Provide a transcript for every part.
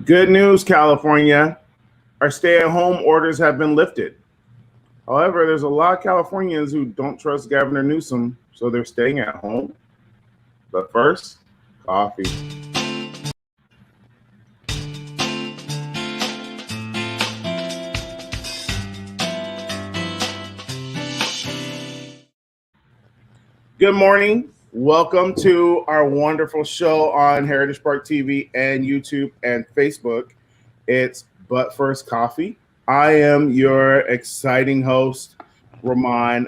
Good news, California. Our stay-at-home orders have been lifted. However, there's a lot of Californians who don't trust Governor Newsom, so they're staying at home. But first, coffee. Good morning. Welcome to our wonderful show on Heritage Park TV and YouTube and Facebook. It's But First Coffee. I am your exciting host, Ramon,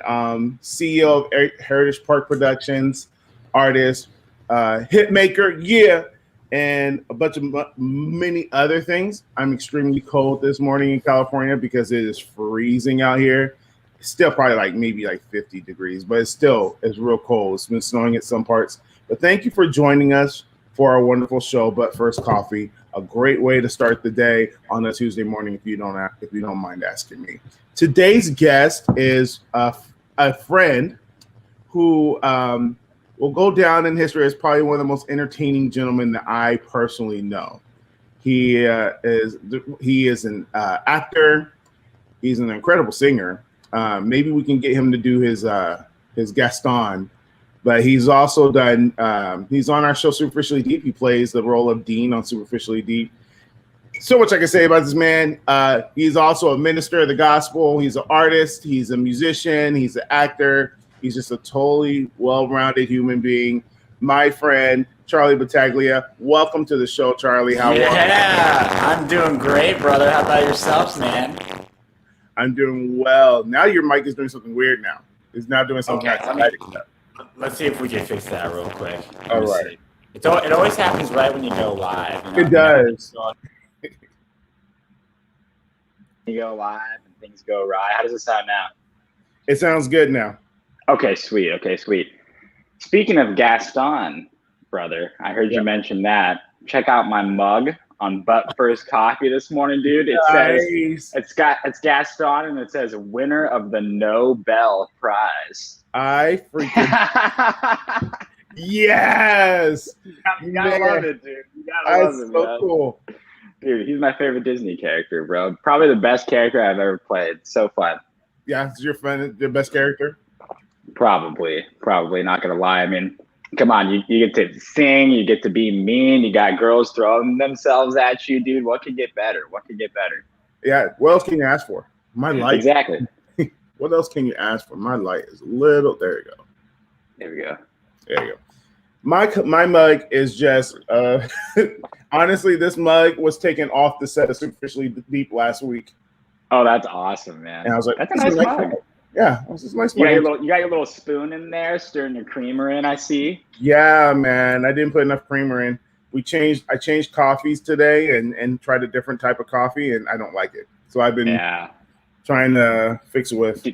CEO of Heritage Park Productions, artist, hitmaker, and a bunch of many other things. I'm extremely cold this morning in California because it is freezing out here. It's still probably maybe 50 degrees, but it's real cold. It's been snowing at some parts. But thank you for joining us for our wonderful show, But First Coffee. A great way to start the day on a Tuesday morning, if you don't mind asking me. Today's guest is a friend who will go down in history as probably one of the most entertaining gentlemen that I personally know. He is an actor. He's an incredible singer. Maybe we can get him to do his Gaston, but he's also done. He's on our show Superficially Deep. He plays the role of Dean on Superficially Deep. So much I can say about this man. He's also a minister of the gospel. He's an artist. He's a musician. He's an actor. He's just a totally well-rounded human being. My friend Charlie Battaglia. Welcome to the show, Charlie. How are you? Yeah, I'm doing great, brother. How about yourselves, man? I'm doing well. Now your mic is doing something weird now. It's now doing something exciting. Let's see if we can fix that real quick. All right. It always happens right when you go live. You know? It does. You go live and things go right. How does it sound now? It sounds good now. Okay, sweet. Speaking of Gaston, brother, I heard you mention that. Check out my mug on But First Coffee this morning, dude. It says it's Gaston and it says winner of the Nobel Prize. I freaking yes. You gotta love it, dude. You gotta love it, man. Cool. Dude, he's my favorite Disney character, bro. Probably the best character I've ever played. So fun. Yeah, is your friend your best character? Probably. Not gonna lie. I mean, come on, you get to sing, you get to be mean, you got girls throwing themselves at you, dude. What could get better? Yeah, what else can you ask for? My life. Exactly. What else can you ask for? My light is little. There you go. My mug is just honestly, this mug was taken off the set of Superficially Deep last week. Oh, that's awesome, man. And I was like, that's a nice mug. Yeah, it was just nice. You got your little spoon in there, stirring your creamer in, I see. Yeah, man. I didn't put enough creamer in. I changed coffees today and tried a different type of coffee, and I don't like it. So I've been trying to fix it with.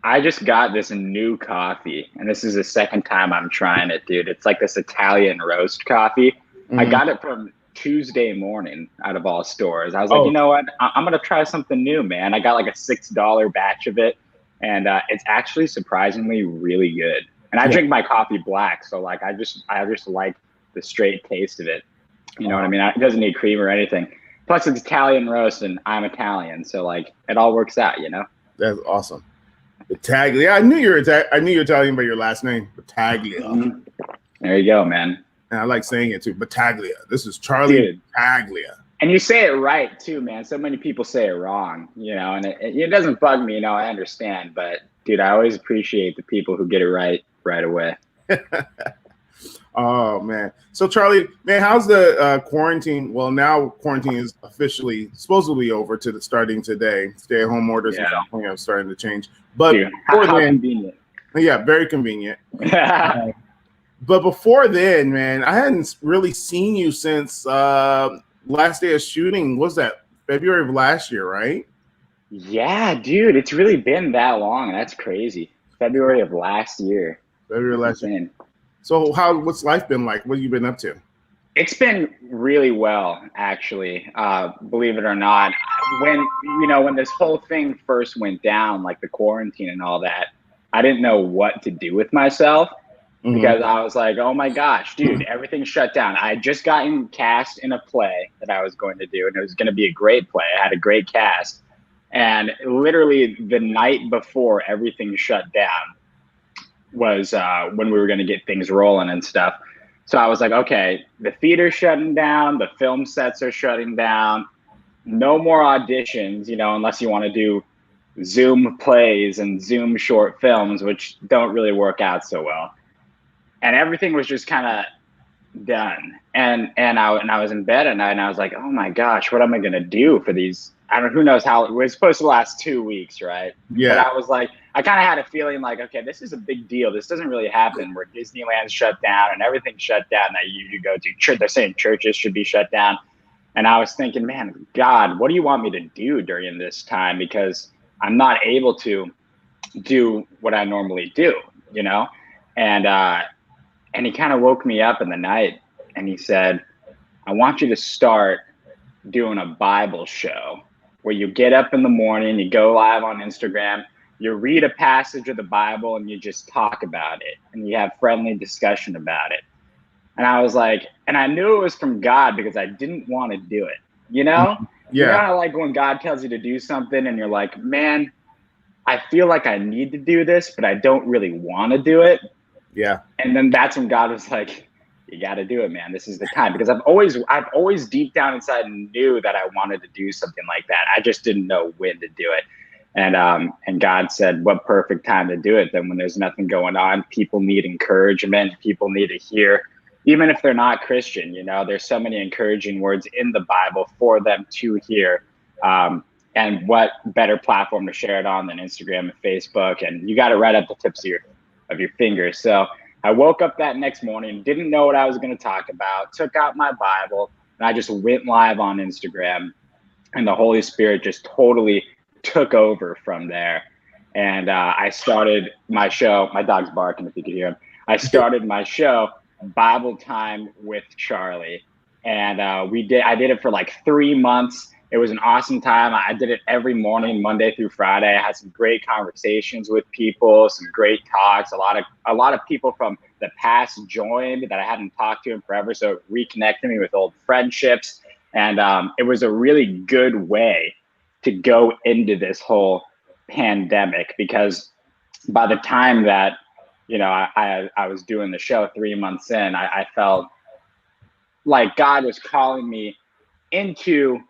I just got this new coffee, and this is the second time I'm trying it, dude. It's like this Italian roast coffee. Mm-hmm. I got it from Tuesday morning out of all stores. I was like, you know what? I'm going to try something new, man. I got like a $6 batch of it. And it's actually surprisingly really good. And I drink my coffee black, so I just like the straight taste of it. You know what I mean? It doesn't need cream or anything. Plus, it's Italian roast, and I'm Italian, so it all works out. You know? That's awesome. Battaglia. I knew you're Italian by your last name, Battaglia. Mm-hmm. There you go, man. And I like saying it too, Battaglia. This is Charlie Battaglia. And you say it right too, man. So many people say it wrong, you know, and it doesn't bug me, you know, I understand, but dude, I always appreciate the people who get it right away. Oh man. So Charlie, man, how's the quarantine? Well, now quarantine is officially supposedly over starting today. Stay-at-home orders in California are starting to change. But dude, how convenient. Yeah, very convenient. But before then, man, I hadn't really seen you since last day of shooting. Was that February of last year, right? Yeah, dude, it's really been that long. That's crazy. February of last year. Year. So what's life been like? What have you been up to? It's been really well, actually. Believe it or not, when this whole thing first went down, like the quarantine and all that, I didn't know what to do with myself. because I was like, oh my gosh, dude, everything shut down. I had just gotten cast in a play that I was going to do, and it was going to be a great play. I had a great cast. And literally the night before everything shut down was when we were going to get things rolling and stuff. So I was like, okay, the theater's shutting down, the film sets are shutting down, no more auditions, unless you want to do Zoom plays and Zoom short films, which don't really work out so well. And everything was just kind of done. And I was in bed at night, and I was like, oh my gosh, what am I going to do for these? I don't know, who knows how it was supposed to last 2 weeks, right? Yeah. But I was like, I kind of had a feeling like, okay, this is a big deal. This doesn't really happen where Disneyland's shut down and everything's shut down that you go to. They're saying churches should be shut down. And I was thinking, man, God, what do you want me to do during this time? Because I'm not able to do what I normally do, And he kind of woke me up in the night, and he said, I want you to start doing a Bible show where you get up in the morning, you go live on Instagram, you read a passage of the Bible, and you just talk about it, and you have friendly discussion about it. And I was like, and I knew it was from God because I didn't want to do it, Yeah. You know how, like, when God tells you to do something and you're like, man, I feel like I need to do this, but I don't really want to do it. Yeah. And then that's when God was like, you got to do it, man. This is the time. Because I've always deep down inside knew that I wanted to do something like that. I just didn't know when to do it. And God said, what perfect time to do it than when there's nothing going on. People need encouragement. People need to hear, even if they're not Christian, there's so many encouraging words in the Bible for them to hear. And what better platform to share it on than Instagram and Facebook? And you got it right at the tips of your fingers. So I woke up that next morning, didn't know what I was going to talk about, took out my Bible, and I just went live on Instagram. And the Holy Spirit just totally took over from there. And I started my show. My dog's barking, if you could hear him. I started my show, Bible Time with Charlie. And I did it for like 3 months. It was an awesome time. I did it every morning, Monday through Friday. I had some great conversations with people, some great talks. A lot of people from the past joined that I hadn't talked to in forever. So it reconnected me with old friendships. And it was a really good way to go into this whole pandemic, because by the time that, I was doing the show 3 months in, I felt like God was calling me into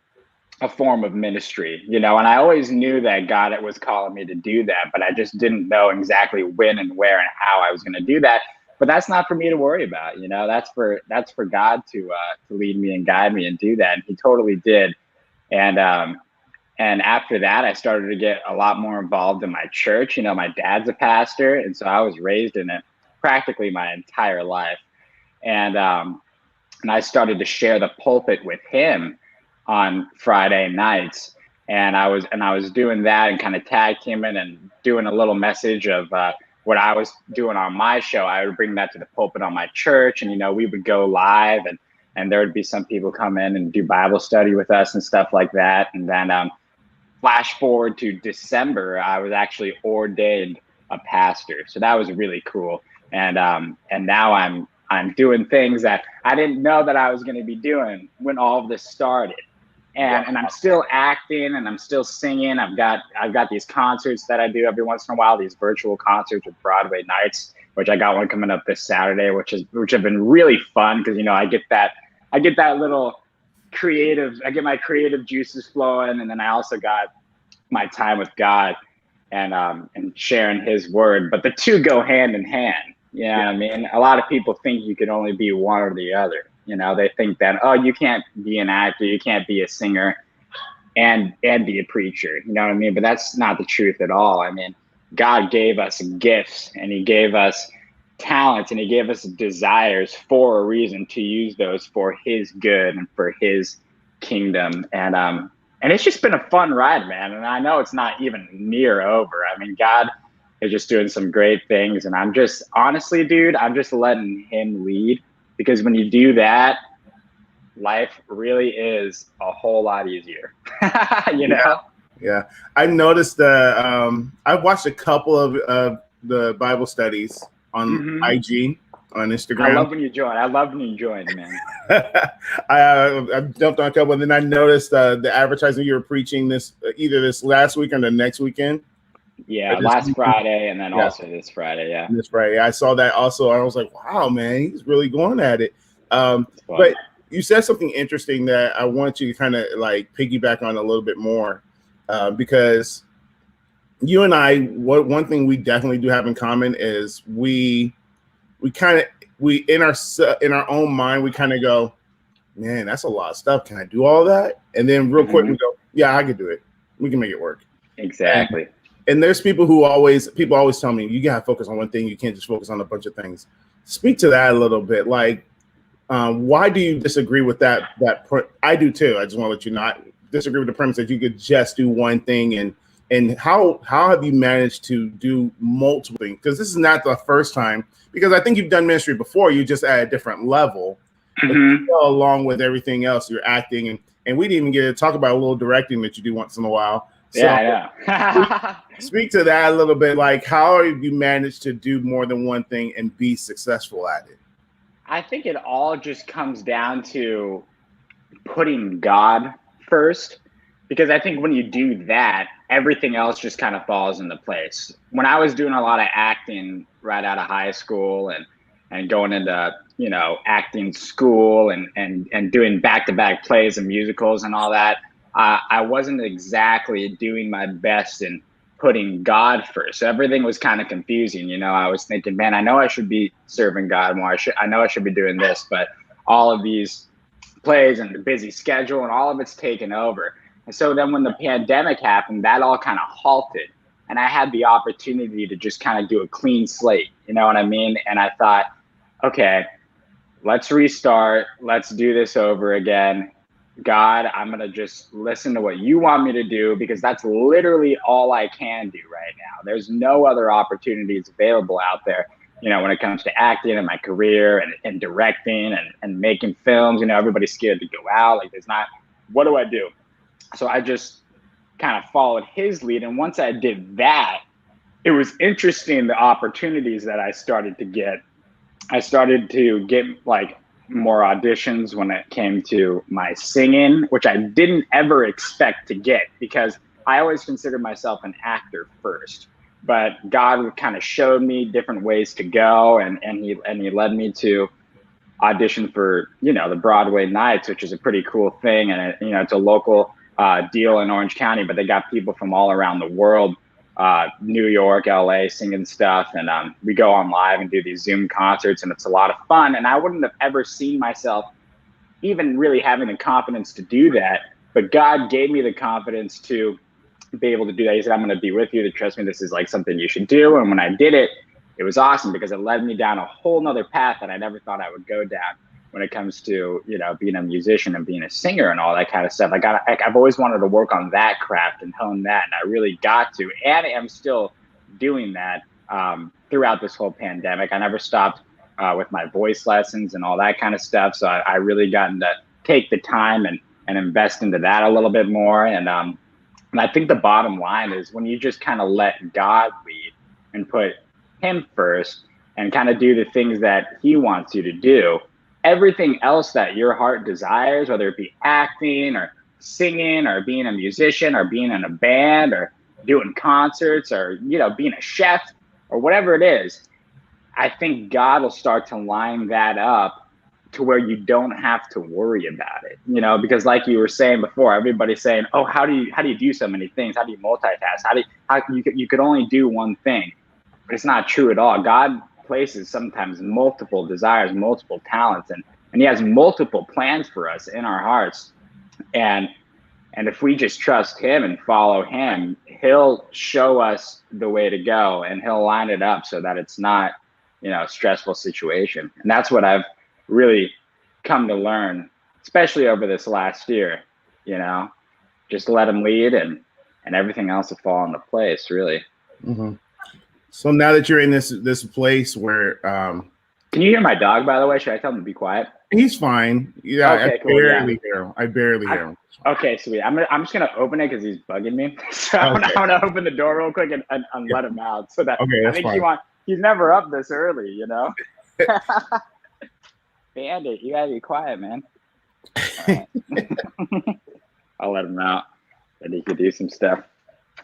a form of ministry, and I always knew that God was calling me to do that, but I just didn't know exactly when and where and how I was going to do that. But that's not for me to worry about, that's for God to lead me and guide me and do that. And he totally did. And after that, I started to get a lot more involved in my church. My dad's a pastor, and so I was raised in it practically my entire life. And I started to share the pulpit with him on Friday nights, and I was doing that and kind of tag teaming and doing a little message of what I was doing on my show. I would bring that to the pulpit on my church, and we would go live, and there would be some people come in and do Bible study with us and stuff like that. And then flash forward to December, I was actually ordained a pastor, so that was really cool. And now I'm doing things that I didn't know that I was going to be doing when all of this started. And I'm still acting, and I'm still singing. I've got these concerts that I do every once in a while, these virtual concerts with Broadway nights, which I got one coming up this Saturday, which have been really fun, because I get that little creative, I get my creative juices flowing, and then I also got my time with God and sharing his word. But the two go hand in hand. You know what I mean? A lot of people think you can only be one or the other. They think that, oh, you can't be an actor, you can't be a singer and be a preacher. You know what I mean? But that's not the truth at all. I mean, God gave us gifts, and he gave us talents, and he gave us desires for a reason to use those for his good and for his kingdom. And it's just been a fun ride, man. And I know it's not even near over. I mean, God is just doing some great things. And I'm just, honestly, dude, I'm just letting him lead. Because when you do that, life really is a whole lot easier, Yeah. I noticed that I watched a couple of the Bible studies on IG. on I Instagram. love when you join. I love when you join, man. I jumped on a couple, and then I noticed the advertising you were preaching either this last weekend or the next weekend. Yeah, last Friday and then also this Friday. Yeah, this Friday. I saw that also. I was like, wow, man, he's really going at it. But you said something interesting that I want you to kind of like piggyback on a little bit more, because you and I, one thing we definitely do have in common is we in our own mind we kind of go, man, that's a lot of stuff. Can I do all that? And then real quick we go, yeah, I could do it. We can make it work. Exactly. And there's people always tell me, you gotta focus on one thing. You can't just focus on a bunch of things. Speak to that a little bit. Like, why do you disagree with that? I do too. I just want to let you not disagree with the premise that you could just do one thing. And how have you managed to do multiple things? Because this is not the first time. Because I think you've done ministry before. You just at a different level, along with everything else. You're acting, and we didn't even get to talk about a little directing that you do once in a while. So, yeah, I know. Speak to that a little bit. Like, how have you managed to do more than one thing and be successful at it? I think it all just comes down to putting God first, because I think when you do that, everything else just kind of falls into place. When I was doing a lot of acting right out of high school and going into, acting school and doing back-to-back plays and musicals and all that, I wasn't exactly doing my best in putting God first. So everything was kind of confusing. I was thinking, man, I know I should be serving God more. I know I should be doing this, but all of these plays and the busy schedule and all of it's taken over. And so then when the pandemic happened, that all kind of halted. And I had the opportunity to just kind of do a clean slate. You know what I mean? And I thought, okay, let's restart. Let's do this over again. God, I'm going to just listen to what you want me to do, because that's literally all I can do right now. There's no other opportunities available out there, when it comes to acting and my career and directing and making films. Everybody's scared to go out. Like, there's not, what do I do? So I just kind of followed his lead. And once I did that, it was interesting, the opportunities that I started to get. I started to get like more auditions when it came to my singing, which I didn't ever expect to get, because I always considered myself an actor first. But God kind of showed me different ways to go, and he led me to audition for the Broadway Nights, which is a pretty cool thing, and it's a local deal in Orange County, but they got people from all around the world, New York, LA, singing stuff. And we go on live and do these Zoom concerts, and it's a lot of fun. And I wouldn't have ever seen myself even really having the confidence to do that. But God gave me the confidence to be able to do that. He said, I'm going to be with you, to trust me. This is like something you should do. And when I did it, it was awesome, because it led me down a whole nother path that I never thought I would go down when it comes to, being a musician and being a singer and all that kind of stuff. I've always wanted to work on that craft and hone that. And I really got to, and I'm still doing that throughout this whole pandemic. I never stopped with my voice lessons and all that kind of stuff. So I really gotten to take the time and invest into that a little bit more. And I think the bottom line is, when you just kind of let God lead and put him first and kind of do the things that he wants you to do, everything else that your heart desires, whether it be acting or singing or being a musician or being in a band or doing concerts or, being a chef or whatever it is, I think God will start to line that up to where you don't have to worry about it, because like you were saying before, everybody's saying, oh, how do you do so many things? How do you multitask? You could only do one thing, but it's not true at all. God places sometimes multiple desires, multiple talents, and he has multiple plans for us in our hearts. And if we just trust him and follow him, he'll show us the way to go, and he'll line it up so that it's not, a stressful situation. And that's what I've really come to learn, especially over this last year, just let him lead, and everything else will fall into place, really. Mm-hmm. So now that you're in this place where, can you hear my dog, by the way? Should I tell him to be quiet? He's fine. Yeah, okay, I barely hear him. Okay, sweet. I'm just gonna open it because he's bugging me. So I'm gonna open the door real quick and let him out, so that I think he's never up this early, Bandit, you gotta be quiet, man. All right. I'll let him out. That he could do some stuff.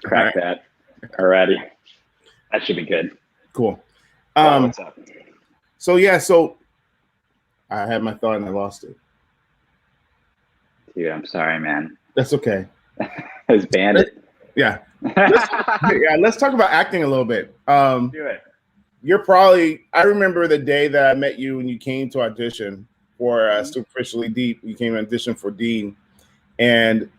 Crack that. Alrighty. That should be good. Cool. What's up? So I had my thought and I lost it. Dude, I'm sorry, man. That's okay. It's Bandit. Yeah. Let's talk about acting a little bit. Do it. I remember the day that I met you when you came to audition for Superficially Deep. You came to audition for Dean. And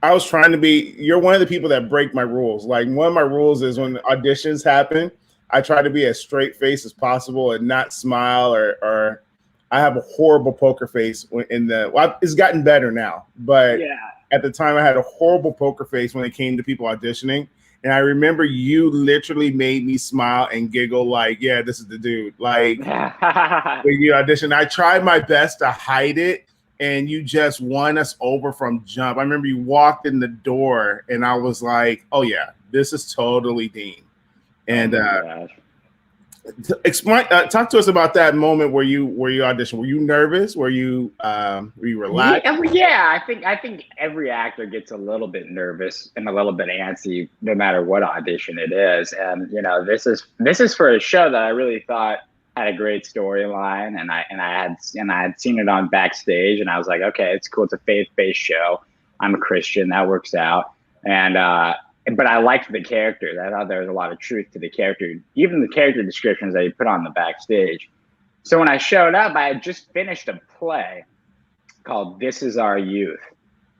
I was trying to you're one of the people that break my rules. Like, one of my rules is when auditions happen, I try to be as straight face as possible and not smile or I have a horrible poker face it's gotten better now. But at the time I had a horrible poker face when it came to people auditioning. And I remember you literally made me smile and giggle like, yeah, this is the dude. Like, when you audition, I tried my best to hide it, and you just won us over from jump. I remember you walked in the door, and I was like, oh, yeah, this is totally Dean. And talk to us about that moment where you auditioned. Were you nervous? Were you relaxed? Yeah, I think every actor gets a little bit nervous and a little bit antsy, no matter what audition it is. And this is for a show that I really thought had a great storyline, and I had seen it on Backstage, and I was like, okay, it's cool. It's a faith-based show. I'm a Christian. That works out. But I liked the characters. I thought there was a lot of truth to the character, even the character descriptions that you put on the Backstage. So when I showed up, I had just finished a play called This Is Our Youth.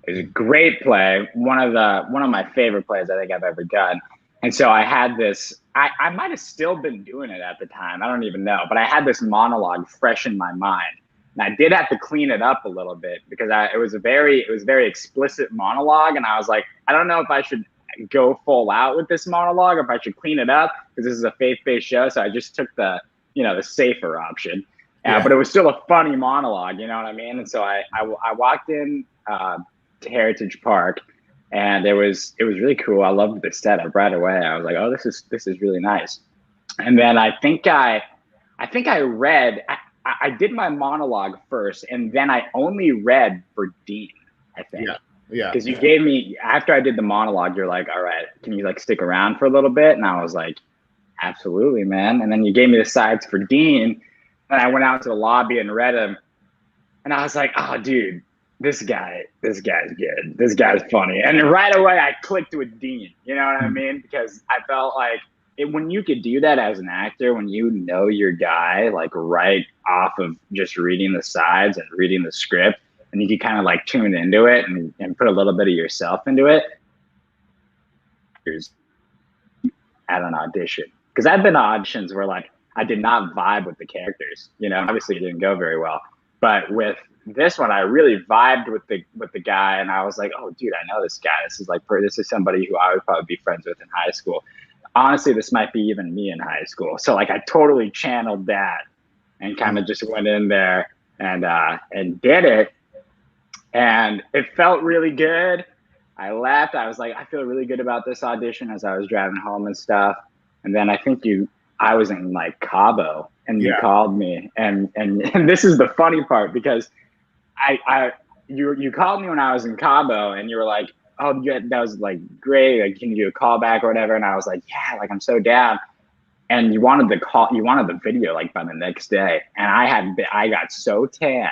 It was a great play, one of my favorite plays I think I've ever done. And so I had this, I might have still been doing it at the time. I don't even know, but I had this monologue fresh in my mind. And I did have to clean it up a little bit because it was a very explicit monologue. And I was like, I don't know if I should go full out with this monologue or if I should clean it up because this is a faith-based show. So I just took the safer option. But it was still a funny monologue, you know what I mean? And so I walked in to Heritage Park, and it was really cool. I loved the setup right away. I was like, oh, this is really nice. And then I think I did my monologue first, and then I only read for Dean, I think. Yeah. Because you gave me, after I did the monologue, you're like, all right, can you stick around for a little bit? And I was like, absolutely, man. And then you gave me the sides for Dean, and I went out to the lobby and read them. And I was like, oh, dude, this guy's good. This guy's funny. And right away I clicked with Dean, you know what I mean? Because I felt like when you could do that as an actor, when you know your guy, right off of just reading the sides and reading the script, and you can kind of tune into it and put a little bit of yourself into it at an audition. Because I've been to auditions where I did not vibe with the characters. Obviously it didn't go very well. But with this one, I really vibed with the guy, and I was like, oh, dude, I know this guy. This is somebody who I would probably be friends with in high school. Honestly, this might be even me in high school. So I totally channeled that and kind of just went in there and did it. And it felt really good. I left. I was like, I feel really good about this audition as I was driving home and stuff. And then I think I was in Cabo, and you called me. And this is the funny part, because you called me when I was in Cabo, and you were like, oh, yeah, that was great. Can you do a call back or whatever? And I was like, yeah, I'm so down. And you wanted the video by the next day. And I got so tan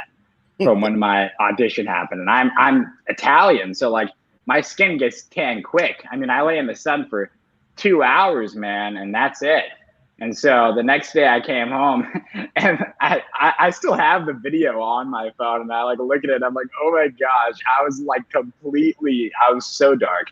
from when my audition happened. And I'm Italian, so my skin gets tan quick. I mean, I lay in the sun for 2 hours, man, and that's it. And so the next day I came home, and I still have the video on my phone, and I look at it, and I'm like, oh my gosh, I was I was so dark.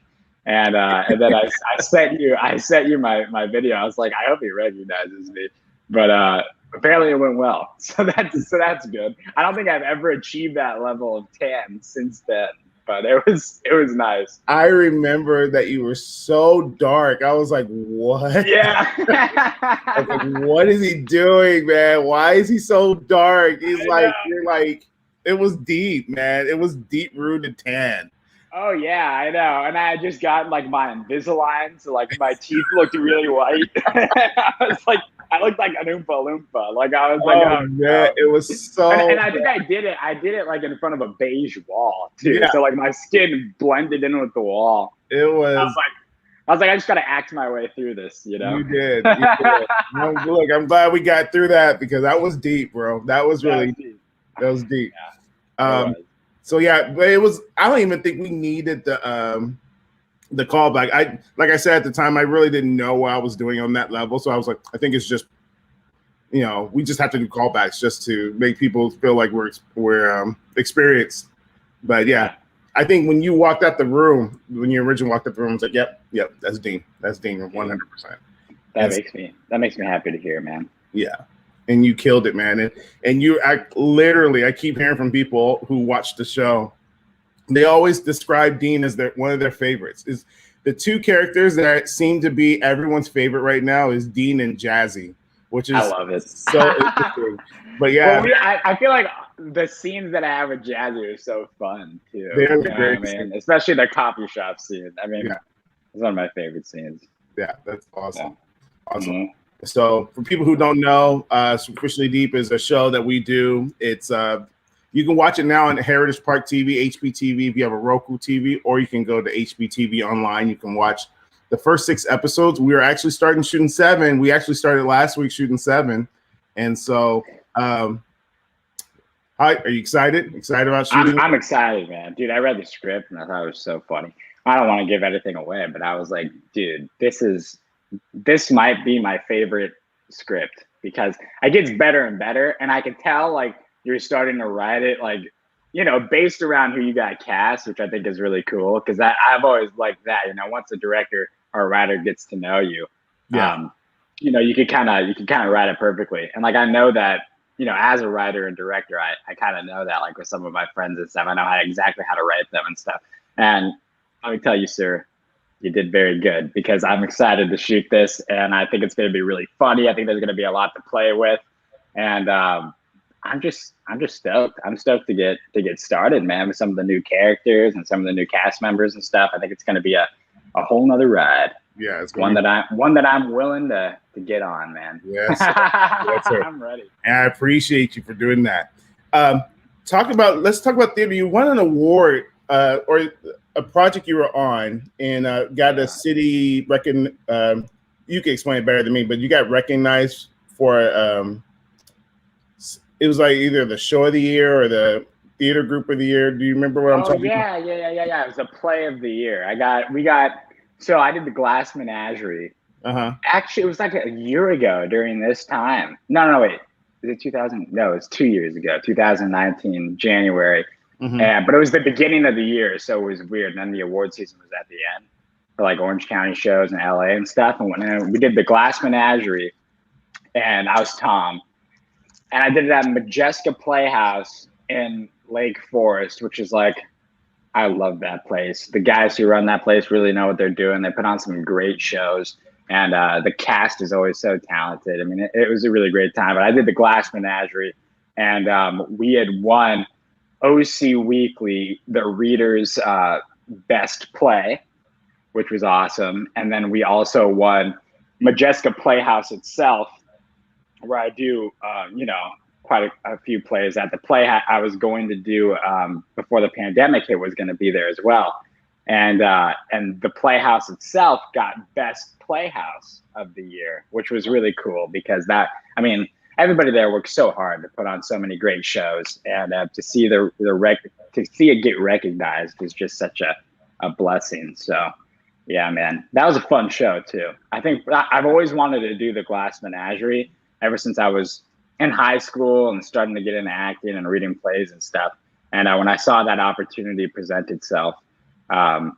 And then I sent you my video. I was like, I hope he recognizes me. But apparently it went well. So that's good. I don't think I've ever achieved that level of tan since then. But it was nice. I remember that you were so dark. I was like, what? Yeah. I was like, what is he doing, man? Why is he so dark? You're it was deep, man. It was deep rooted tan. Oh yeah, I know. And I had just got my Invisalign, so my teeth looked really white. I was like, I looked like an Oompa Loompa. Like I was like, Oh oh man, no. it was so. And I think I did it. I did it like in front of a beige wall too. Yeah. So like my skin blended in with the wall. It was. I was like, I just got to act my way through this, you know? You did. You did. Look, I'm glad we got through that because that was deep, bro. That was really deep. That was deep. Yeah, so yeah, but it was. I don't even think we needed the callback. Like I said at the time, I really didn't know what I was doing on that level. So I was like, I think it's just, we just have to do callbacks just to make people feel like we're experienced. But yeah. I think when you walked out the room, when you originally walked out the room, I was like, yep, that's Dean. That's Dean 100%. That makes me happy to hear, man. Yeah. And you killed it, man. And I keep hearing from people who watch the show. They always describe Dean as one of their favorites. Is the two characters that seem to be everyone's favorite right now is Dean and Jazzy, which is I love it. So interesting. But yeah, I feel like the scenes that I have with Jazzy are so fun too. They're the great, especially the coffee shop scene. I mean, it's one of my favorite scenes. Yeah, that's awesome. Yeah. Awesome. Mm-hmm. So for people who don't know, Krishnadeep is a show that we do. It's you can watch it now on Heritage Park TV, HBTV, if you have a Roku TV, or you can go to HBTV online. You can watch the first 6 episodes. We are actually starting shooting 7. We actually started last week shooting 7. And so, hi, are you excited? Excited about shooting? I'm excited, man. Dude, I read the script and I thought it was so funny. I don't want to give anything away, but I was like, dude, this might be my favorite script because it gets better and better. And I can tell, like, you're starting to write it, like, based around who you got cast, which I think is really cool. Because I've always liked that, once a director or a writer gets to know you, you can kind of write it perfectly. And like, I know that, as a writer and director, I kind of know that, like with some of my friends and stuff, I know exactly how to write them and stuff. And let me tell you, sir, you did very good because I'm excited to shoot this. And I think it's going to be really funny. I think there's going to be a lot to play with. And I'm just stoked. I'm stoked to get started, man, with some of the new characters and some of the new cast members and stuff. I think it's going to be a whole nother ride. Yeah, it's one that I'm willing to get on, man. Yes, sir. I'm ready. And I appreciate you for doing that. Let's talk about theater. You won an award or a project you were on and got a city you can explain it better than me, but you got recognized for it was like either the show of the year or the theater group of the year. Do you remember what I'm talking about? Yeah. It was a play of the year. So I did the Glass Menagerie. Actually, it was like a year ago during this time. No, wait. Is it 2000? No, it's 2 years ago, 2019, January. But it was the beginning of the year, so it was weird. And then the award season was at the end for like Orange County shows in LA and stuff. And we did the Glass Menagerie, and I was Tom. And I did it at Majeska Playhouse in Lake Forest, which is like, I love that place. The guys who run that place really know what they're doing. They put on some great shows, and the cast is always so talented. I mean, it was a really great time. But I did the Glass Menagerie, and we had won OC Weekly, the Reader's Best Play, which was awesome. And then we also won Majeska Playhouse itself, where I do, quite a few plays at the play I was going to do before the pandemic hit was going to be there as well. And the Playhouse itself got Best Playhouse of the Year, which was really cool because everybody there worked so hard to put on so many great shows, and to see it get recognized is just such a blessing. So yeah, man, that was a fun show too. I think I've always wanted to do the Glass Menagerie ever since I was in high school and starting to get into acting and reading plays and stuff. And when I saw that opportunity present itself, I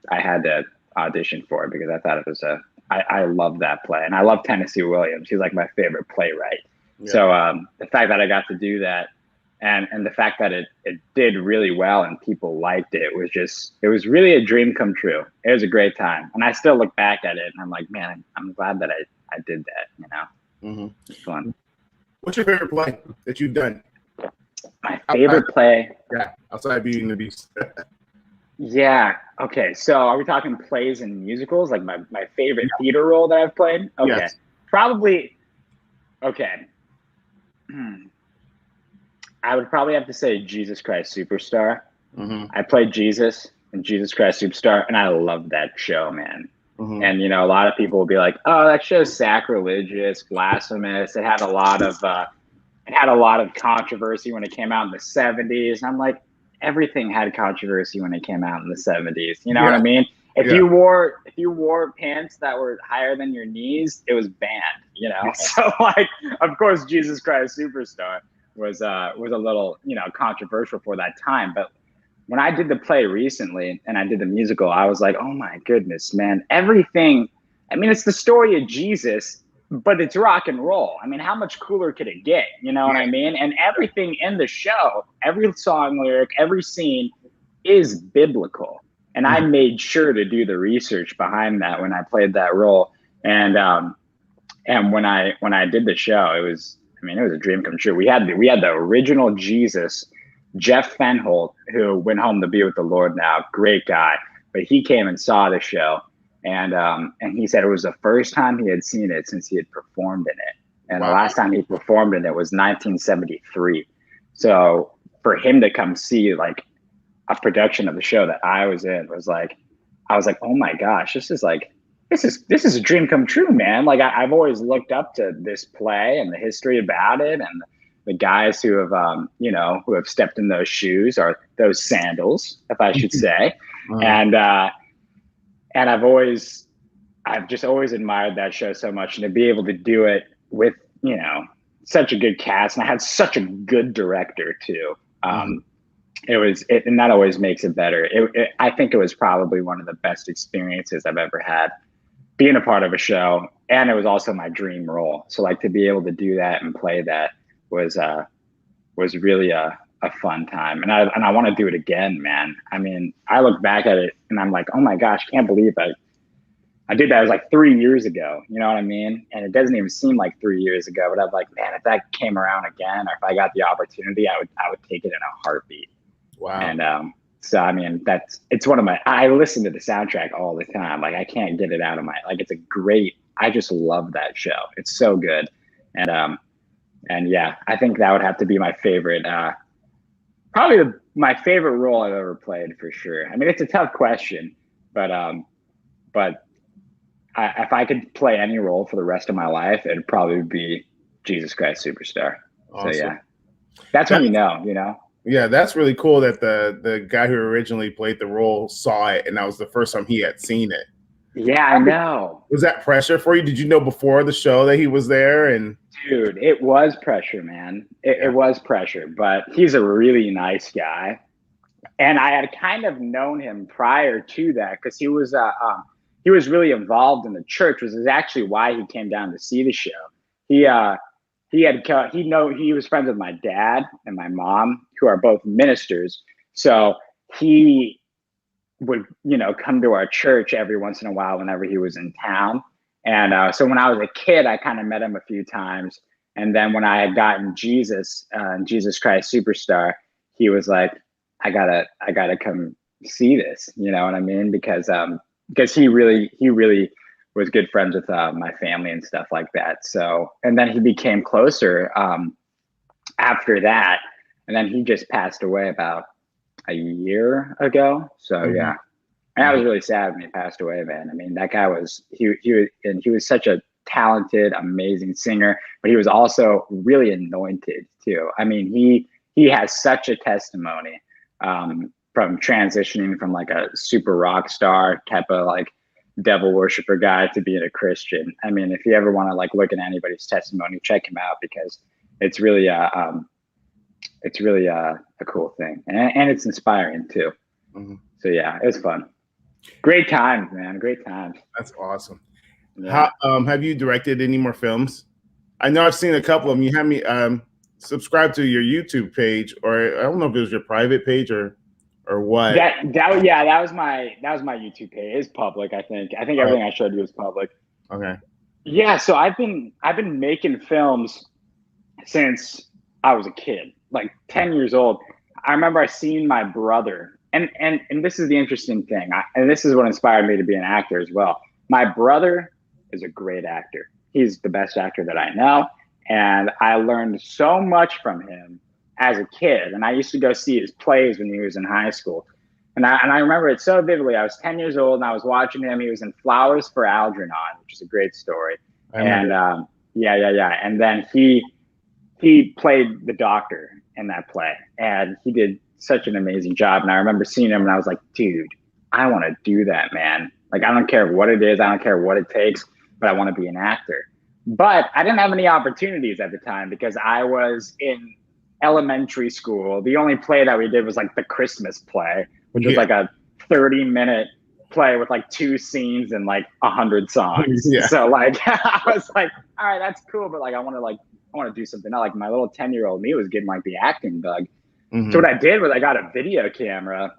had to audition for it because I thought it was I love that play, and I love Tennessee Williams. He's like my favorite playwright. Yeah. So the fact that I got to do that, and the fact that it did really well and people liked it was really a dream come true. It was a great time, and I still look back at it and I'm like, man, I'm glad that I did that. It's fun. What's your favorite play that you've done? My favorite play? Yeah, outside Beauty and the Beast. Yeah. Okay. So are we talking plays and musicals? Like my favorite theater role that I've played? Okay. Yes. Probably. Okay. I would probably have to say Jesus Christ Superstar. Mm-hmm. I played Jesus in Jesus Christ Superstar, and I love that show, man. Mm-hmm. And a lot of people will be like, "Oh, that show's sacrilegious, blasphemous." It had a lot of controversy when it came out in the '70s. And I'm like, everything had controversy when it came out in the '70s. You know what I mean? If you wore pants that were higher than your knees, it was banned. So like, of course, Jesus Christ Superstar was a little controversial for that time. But when I did the play recently and I did the musical, I was like, oh my goodness, man, everything. I mean, it's the story of Jesus, but it's rock and roll. I mean, how much cooler could it get? You know what I mean? And everything in the show, every song lyric, every scene is biblical. And I made sure to do the research behind that when I played that role. And when I did the show, it was a dream come true. We had the original Jesus, Jeff Fenholt, who went home to be with the Lord now. Great guy. But he came and saw the show. And he said it was the first time he had seen it since he had performed in it. And the last time he performed in it was 1973. So for him to come see like a production of the show that I was in was like, I was like, oh my gosh, this is a dream come true, man. Like I've always looked up to this play and the history about it, and the guys who have stepped in those shoes, or those sandals, if I should say. And I've just always admired that show so much, and to be able to do it with, such a good cast, and I had such a good director too. And that always makes it better. I think it was probably one of the best experiences I've ever had being a part of a show. And it was also my dream role. So like to be able to do that and play that was really a fun time. And I want to do it again, man. I mean, I look back at it and I'm like, oh my gosh, can't believe I did that. It was like 3 years ago. You know what I mean? And it doesn't even seem like 3 years ago, but I'm like, man, if that came around again, or if I got the opportunity, I would take it in a heartbeat. Wow. And so I mean, it's one of I listen to the soundtrack all the time. Like I can't get it out of I just love that show. It's so good. And yeah, I think that would have to be my favorite, probably my favorite role I've ever played, for sure. I mean, it's a tough question, but if I could play any role for the rest of my life, it'd probably be Jesus Christ Superstar. Awesome. So yeah, that's when you know. Yeah, that's really cool that the guy who originally played the role saw it, and that was the first time he had seen it. Yeah, I know. Was that pressure for you? Did you know before the show that he was there? And dude, it was pressure, man. It was pressure, but he's a really nice guy, and I had kind of known him prior to that because he was really involved in the church, which is actually why he came down to see the show. He was friends with my dad and my mom, who are both ministers. So he would, come to our church every once in a while whenever he was in town. And so when I was a kid, I kind of met him a few times. And then when I had gotten Jesus Christ Superstar, he was like, I gotta come see this. You know what I mean? Because he really was good friends with my family and stuff like that. So, and then he became closer after that. And then he just passed away about a year ago. So yeah, and I was really sad when he passed away, man. I mean, that guy he was such a talented, amazing singer, but he was also really anointed too. I mean, he has such a testimony from transitioning from like a super rock star type of like devil worshiper guy to being a Christian. I mean, if you ever want to like look at anybody's testimony, check him out, because it's really a cool thing, and it's inspiring too. So yeah, it was fun. Great times, man. Great times. That's awesome. Yeah. How have you directed any more films? I know I've seen a couple of them. You had me subscribe to your YouTube page, or I don't know if it was your private page or what. That was my YouTube page. It's public, I think. I think everything I showed you is public. Okay. Yeah, so I've been making films since I was a kid, like 10 years old. I remember I seen my brother, and this is the interesting thing, and this is what inspired me to be an actor as well. My brother is a great actor. he's the best actor that I know. And I learned so much from him as a kid. And I used to go see his plays when he was in high school. And I remember it so vividly. I was 10 years old and I was watching him. He was in Flowers for Algernon, which is a great story. And yeah. And then he played the doctor in that play, and he did such an amazing job. And I remember seeing him and I was like, dude, I want to do that, man. Like, I don't care what it is. I don't care what it takes, but I want to be an actor. But I didn't have any opportunities at the time because I was in elementary school. The only play that we did was like the Christmas play, which was like a 30-minute play with like 2 scenes and like 100 songs. Yeah. So like, I was like, all right, that's cool. But like, I want to do something else. Like my little 10-year-old me was getting like the acting bug. Mm-hmm. So what I did was I got a video camera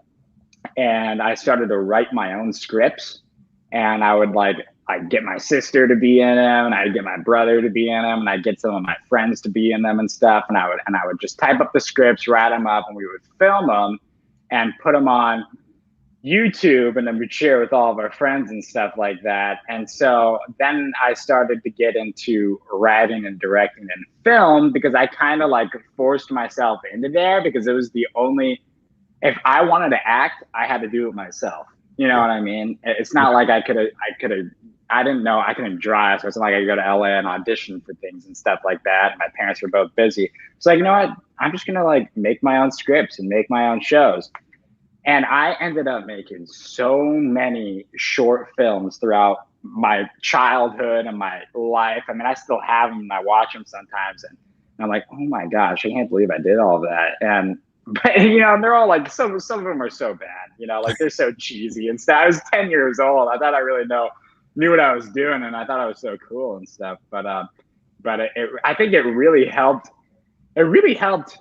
and I started to write my own scripts, and I'd get my sister to be in them, and I'd get my brother to be in them, and I'd get some of my friends to be in them and stuff. And I would just type up the scripts, write them up, and we would film them and put them on YouTube, and then we'd share with all of our friends and stuff like that. And so then I started to get into writing and directing and film because I kind of like forced myself into there because it was the only, if I wanted to act, I had to do it myself. You know what I mean? It's not like I didn't know I couldn't drive. So it's not like I could go to LA and audition for things and stuff like that. My parents were both busy. It's like, you know what? I'm just going to like make my own scripts and make my own shows. And I ended up making so many short films throughout my childhood and my life. I mean, I still have them and I watch them sometimes. And I'm like, oh my gosh, I can't believe I did all of that. But you know, they're all like, some of them are so bad, you know, like they're so cheesy and stuff. I was 10 years old. I thought I really knew what I was doing, and I thought I was so cool and stuff. But I think it really helped. It really helped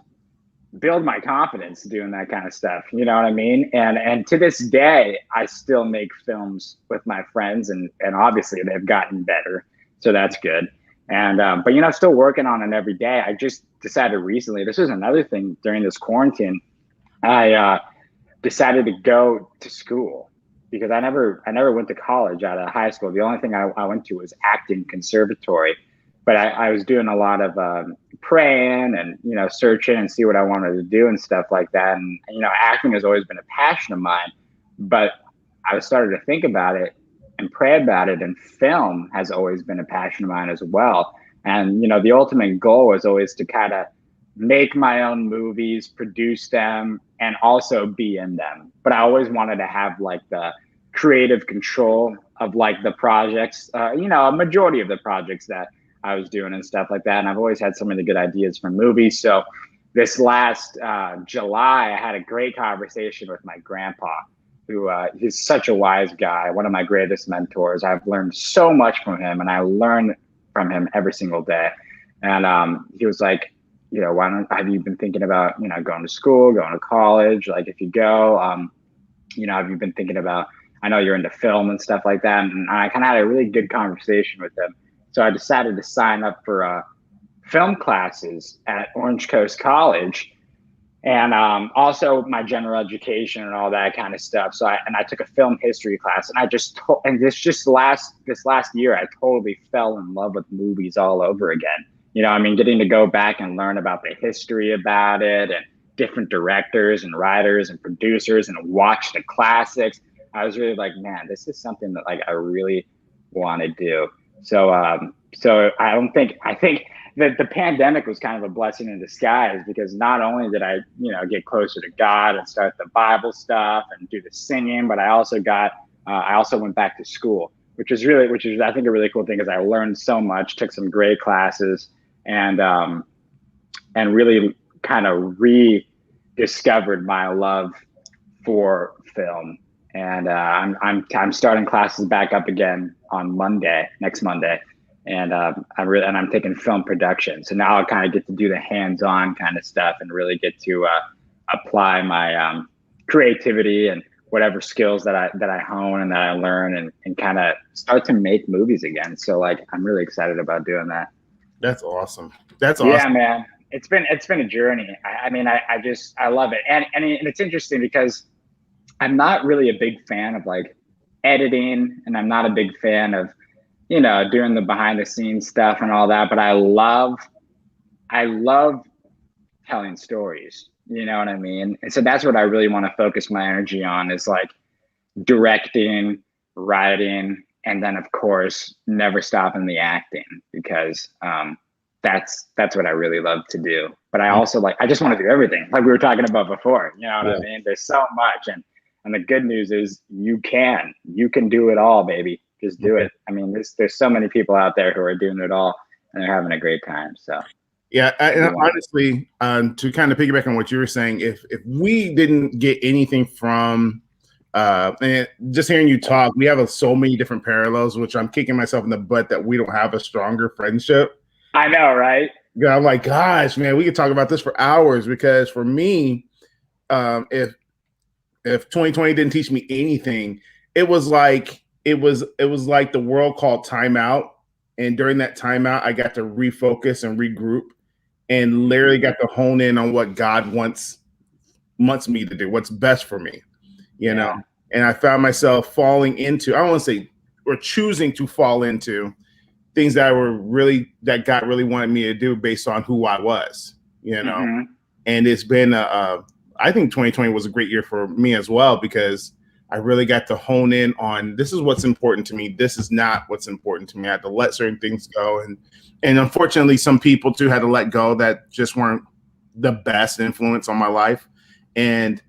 build my confidence doing that kind of stuff. You know what I mean? And to this day, I still make films with my friends, and obviously they've gotten better, so that's good. And but you know, still working on it every day. I just decided recently. This was another thing during this quarantine. I decided to go to school because I never went to college out of high school. The only thing I went to was acting conservatory. But I was doing a lot of praying and, you know, searching and see what I wanted to do and stuff like that. And, you know, acting has always been a passion of mine. But I started to think about it and pray about it. And film has always been a passion of mine as well. And, you know, the ultimate goal was always to kind of make my own movies, produce them, and also be in them. But I always wanted to have like the creative control of like the projects, you know, a majority of the projects that I was doing and stuff like that. And I've always had so many good ideas for movies. So this last July, I had a great conversation with my grandpa, who he's such a wise guy, one of my greatest mentors. I've learned so much from him, and I learn from him every single day. And he was like, you know, have you been thinking about, you know, going to school, going to college? Like if you go, you know, have you been thinking about, I know you're into film and stuff like that. And I kind of had a really good conversation with him. So I decided to sign up for film classes at Orange Coast College, and also my general education and all that kind of stuff. So I took a film history class, and this last year I totally fell in love with movies all over again. You know, I mean, getting to go back and learn about the history about it and different directors and writers and producers and watch the classics. I was really like, man, this is something that like I really want to do. So I think that the pandemic was kind of a blessing in disguise, because not only did I, you know, get closer to God and start the Bible stuff and do the singing, but I also went back to school, which is I think a really cool thing, because I learned so much, took some great classes, and really kind of rediscovered my love for film. And I'm starting classes back up again on next Monday, and I'm taking film production. So now I kind of get to do the hands-on kind of stuff and really get to apply my creativity and whatever skills that I hone and that I learn, and kind of start to make movies again. So like I'm really excited about doing that. That's awesome. That's awesome. Yeah, man. It's been a journey. I mean, I love it, and it's interesting because I'm not really a big fan of like editing, and I'm not a big fan of doing the behind the scenes stuff and all that. But I love telling stories. You know what I mean? And so that's what I really want to focus my energy on is like directing, writing, and then of course never stopping the acting because that's what I really love to do. But I also I just want to do everything like we were talking about before. You know what I mean? There's so much, and the good news is you can do it all, baby. Just do it. I mean, there's so many people out there who are doing it all and they're having a great time. So yeah, and honestly, to kind of piggyback on what you were saying, if we didn't get anything from and just hearing you talk, we have so many different parallels, which I'm kicking myself in the butt that we don't have a stronger friendship. I know, right? Yeah, I'm like, gosh, man, we could talk about this for hours because for me, if 2020 didn't teach me anything, it was like the world called timeout, and during that timeout, I got to refocus and regroup, and literally got to hone in on what God wants me to do, what's best for me. You know, and I found myself falling into, I don't want to say, or choosing to fall into things that God really wanted me to do based on who I was, and it's been, I think 2020 was a great year for me as well, because I really got to hone in on, this is what's important to me. This is not what's important to me. I had to let certain things go. And unfortunately, some people too had to let go that just weren't the best influence on my life. And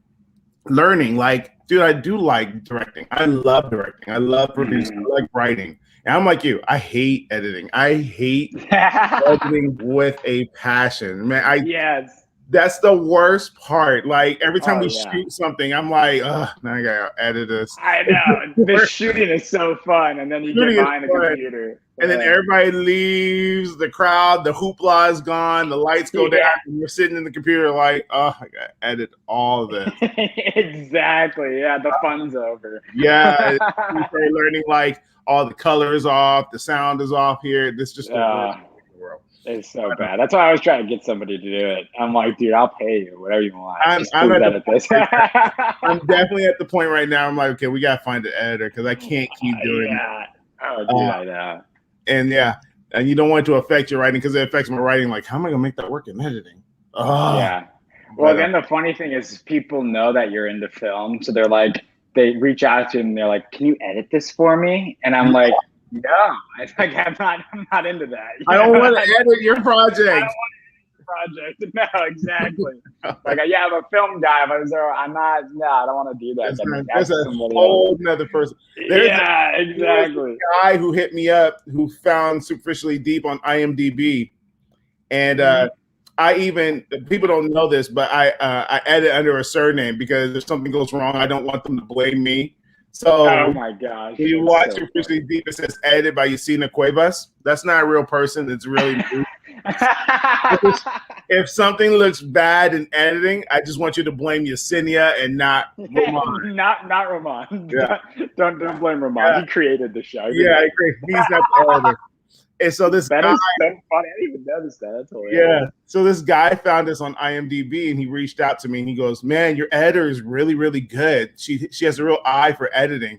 learning, dude, I do like directing. I love directing. I love producing. I like writing. And I'm like you. I hate editing. I hate editing with a passion, man. Yes. That's the worst part. Like every time we shoot something, I'm like, now I gotta edit this. I know. The shooting is so fun, and then you get behind the computer. And then everybody leaves, the crowd, the hoopla is gone, the lights go down, and you're sitting in the computer like, I gotta edit all of this. Exactly. Yeah, the fun's over. Yeah. You start learning all the color is off, the sound is off here. This just the worst in the world. It's so bad. That's why I was trying to get somebody to do it. I'm like, dude, I'll pay you whatever you want. I'm definitely at the point right now. I'm like, okay, we gotta find an editor because I can't keep doing it. Oh, dude, I know. And and you don't want it to affect your writing because it affects my writing. Like, how am I gonna make that work in editing? Yeah. Well, then the funny thing is, people know that you're into film, so they're like, they reach out to you and they're like, "Can you edit this for me?" And I'm like, "No, I'm not into that. I don't want to edit your project. I don't want to edit your project. No, exactly. I'm a film guy, but I'm not. No, I don't want to do that. That's a whole nother person. Exactly. There's a guy who hit me up who found Superficially Deep on IMDb, and people don't know this, but I edit under a surname because if something goes wrong, I don't want them to blame me. So, oh my gosh! When you watch Superficially Deep, it says edited by Yesenia Cuevas. That's not a real person. It's really me. If something looks bad in editing, I just want you to blame Yesenia and not Roman. not Roman. Yeah. Don't blame Roman. Yeah. He created the show. Yeah, I agree. He's not the editor. And so this guy, is so funny. I didn't even notice that. That's hilarious. Yeah. So this guy found us on IMDb and he reached out to me and he goes, "Man, your editor is really, really good. She has a real eye for editing.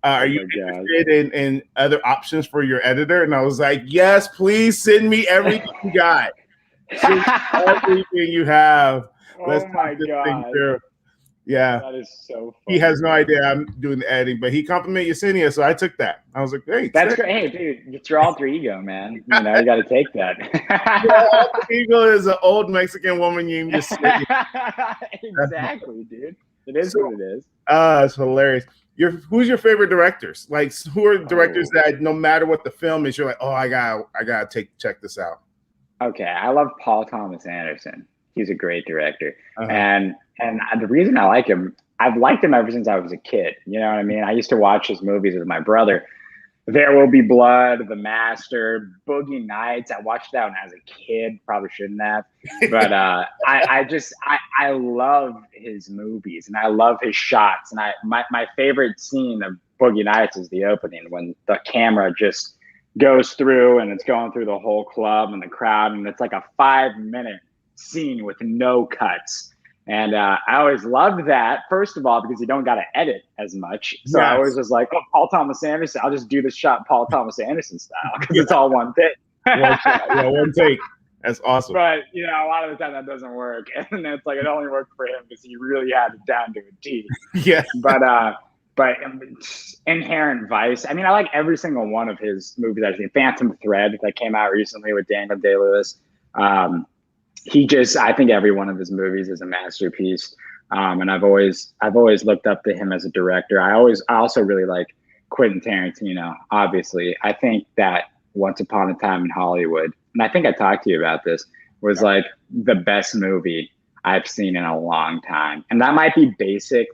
Are you interested in other options for your editor?" And I was like, "Yes, please send me everything you got. Send everything you have. Let's my God. Yeah, that is so funny. He has no idea I'm doing the editing, but he complimented Yesenia, so I took that. I was like, "Great, that's great, hey, dude, it's your alter ego, man. You got to take that." Alter ego is an old Mexican woman named Yesenia. Exactly, dude. It is what it is. It's hilarious. Who's your favorite directors? Like, who are directors that no matter what the film is, you're like, I gotta check this out. Okay, I love Paul Thomas Anderson. He's a great director, and the reason I like him, I've liked him ever since I was a kid. You know what I mean? I used to watch his movies with my brother. There Will Be Blood, The Master, Boogie Nights. I watched that when I was a kid. Probably shouldn't have, but I love his movies and I love his shots. And my favorite scene of Boogie Nights is the opening when the camera just goes through and it's going through the whole club and the crowd, and it's like a 5-minute scene with no cuts. And I always loved that, first of all, because you don't got to edit as much. So I always Yes. was like, oh, Paul Thomas Anderson, I'll just do the shot Paul Thomas Anderson style because Yeah. it's all one thing. One shot. Yeah, one take. That's awesome. But, you know, a lot of the time that doesn't work. And it's like it only worked for him because he really had it down to a T. Yeah. But Inherent Vice. I mean, I like every single one of his movies. Actually, Phantom Thread that came out recently with Daniel Day-Lewis. I think every one of his movies is a masterpiece. And I've always looked up to him as a director. I also really like Quentin Tarantino. Obviously, I think that Once Upon a Time in Hollywood, and I think I talked to you about this, was like the best movie I've seen in a long time. And that might be basic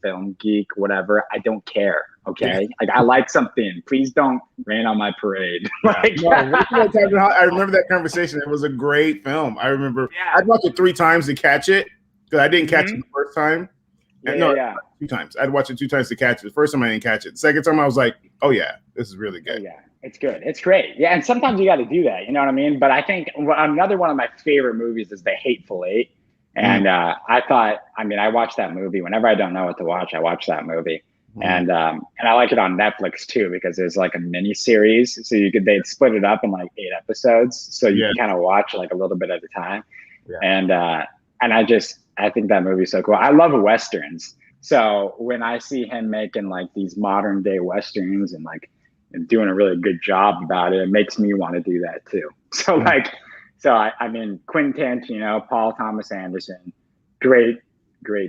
film geek, whatever. I don't care. Okay. Like I like something. Please don't rain on my parade. Like, I remember that conversation. It was a great film. I remember I'd watch it 3 times to catch it because I didn't catch it the first time. Yeah. 2 times. I'd watch it 2 times to catch it. The first time I didn't catch it. The second time I was like, oh yeah, this is really good. Yeah, it's good. It's great. Yeah, and sometimes you got to do that. You know what I mean? But I think another one of my favorite movies is The Hateful Eight. And I watch that movie whenever I don't know what to watch. I watch that movie, and I like it on Netflix too because there's like a mini series, so they'd split it up in like 8 episodes, so you can kind of watch like a little bit at a time. Yeah. And I think that movie's so cool. I love Westerns, so when I see him making like these modern day Westerns and doing a really good job about it, it makes me want to do that too. So I mean, Quentin Tarantino, Paul Thomas Anderson, great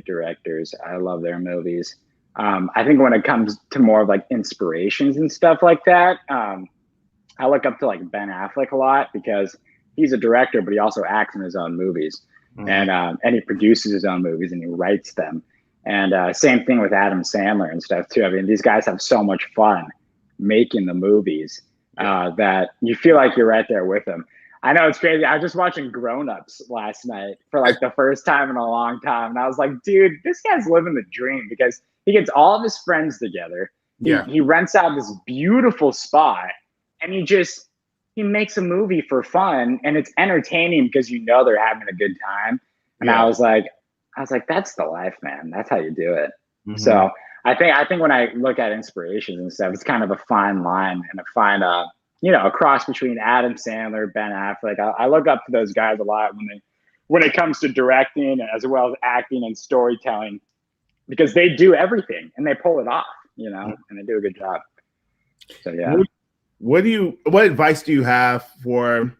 directors. I love their movies. I think when it comes to more of like inspirations and stuff like that, I look up to like Ben Affleck a lot because he's a director, but he also acts in his own movies, and he produces his own movies and he writes them. And same thing with Adam Sandler and stuff too. I mean, these guys have so much fun making the movies that you feel like you're right there with them. I know it's crazy. I was just watching Grown Ups last night for like the first time in a long time. And I was like, dude, this guy's living the dream because he gets all of his friends together. He rents out this beautiful spot and he makes a movie for fun and it's entertaining because you know they're having a good time. And I was like, that's the life, man. That's how you do it. So I think when I look at inspirations and stuff, it's kind of a fine line and a fine a cross between Adam Sandler, Ben Affleck. I look up to those guys a lot when it comes to directing as well as acting and storytelling, because they do everything and they pull it off, and they do a good job. So yeah. What advice do you have for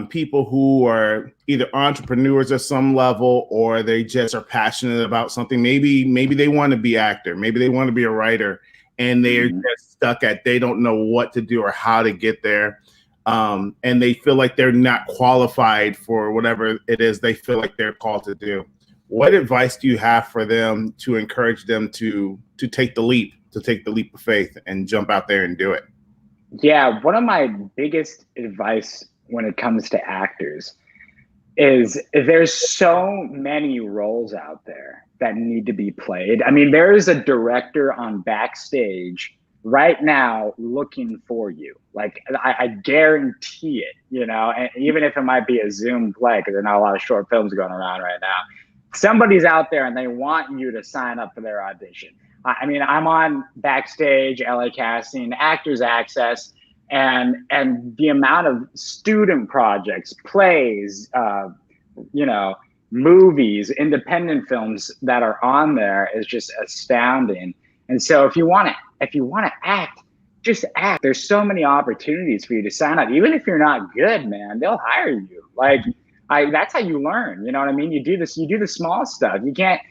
people who are either entrepreneurs at some level or they just are passionate about something? Maybe they want to be actor, maybe they want to be a writer, and they're just stuck at they don't know what to do or how to get there. And they feel like they're not qualified for whatever it is they feel like they're called to do. What advice do you have for them to encourage them to take the leap of faith and jump out there and do it? Yeah, one of my biggest advice when it comes to actors is there's so many roles out there that need to be played. I mean, there is a director on Backstage right now looking for you. Like, I guarantee it, and even if it might be a Zoom play, because there are not a lot of short films going around right now, somebody's out there and they want you to sign up for their audition. I mean, I'm on Backstage, LA Casting, Actors Access, and the amount of student projects, plays, movies, independent films that are on there is just astounding. And so if you want to act, just act. There's so many opportunities for you to sign up. Even if you're not good, man, they'll hire you. Like that's how you learn. You know what I mean? You do the small stuff. You can't,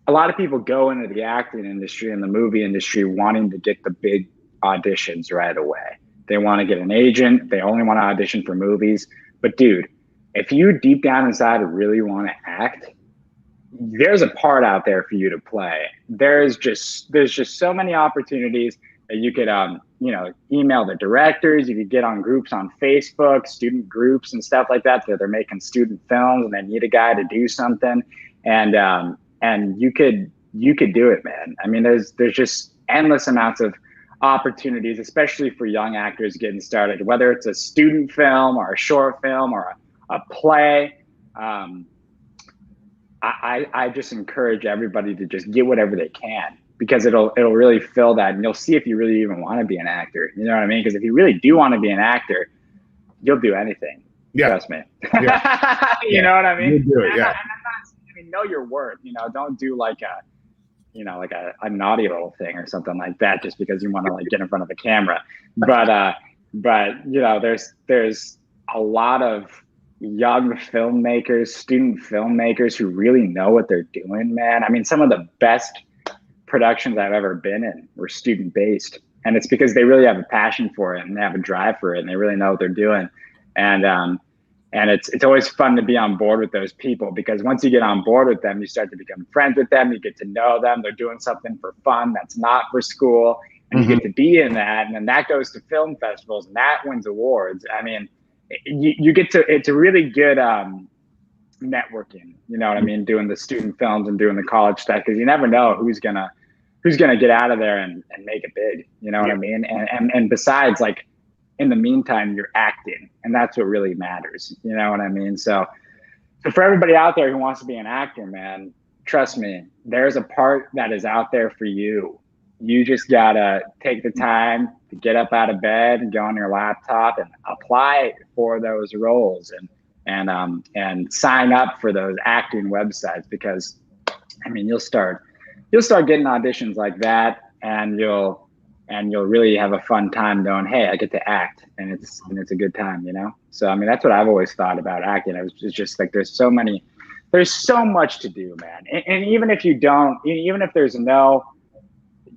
a lot of people go into the acting industry and the movie industry wanting to get the big auditions right away. They want to get an agent. They only want to audition for movies. But dude, if you deep down inside really want to act, there's a part out there for you to play. There's just so many opportunities that you could, email the directors. You could get on groups on Facebook, student groups and stuff like that. They're making student films and they need a guy to do something. And you could do it, man. I mean, there's just endless amounts of opportunities, especially for young actors getting started, whether it's a student film or a short film or a play. um, I just encourage everybody to just get whatever they can, because it'll really fill that, and you'll see if you really even want to be an actor. You know what I mean? Because if you really do want to be an actor, you'll do anything. Yeah. Trust me. Yeah. You know what I mean? You do it. Yeah. I mean, know your worth. You know, don't do like a naughty little thing or something like that just because you want to like get in front of a camera. But you know, there's a lot of young filmmakers, student filmmakers who really know what they're doing, man. I mean, some of the best productions I've ever been in were student based, and it's because they really have a passion for it and they have a drive for it and they really know what they're doing. And it's always fun to be on board with those people, because once you get on board with them, you start to become friends with them. You get to know them. They're doing something for fun that's not for school, and you get to be in that. And then that goes to film festivals and that wins awards. I mean, you get to, it's a really good networking, you know what I mean? Doing the student films and doing the college stuff, because you never know who's gonna get out of there and make it big, you know what I mean? And besides, like, in the meantime, you're acting, and that's what really matters. You know what I mean? So for everybody out there who wants to be an actor, man, trust me, there's a part that is out there for you. You just gotta take the time to get up out of bed and go on your laptop and apply for those roles and sign up for those acting websites, because I mean, you'll start getting auditions like that, and you'll really have a fun time knowing, hey, I get to act, and it's a good time, you know? So, I mean, that's what I've always thought about acting. It's just like, there's so much to do, man. And even if you don't, even if there's no,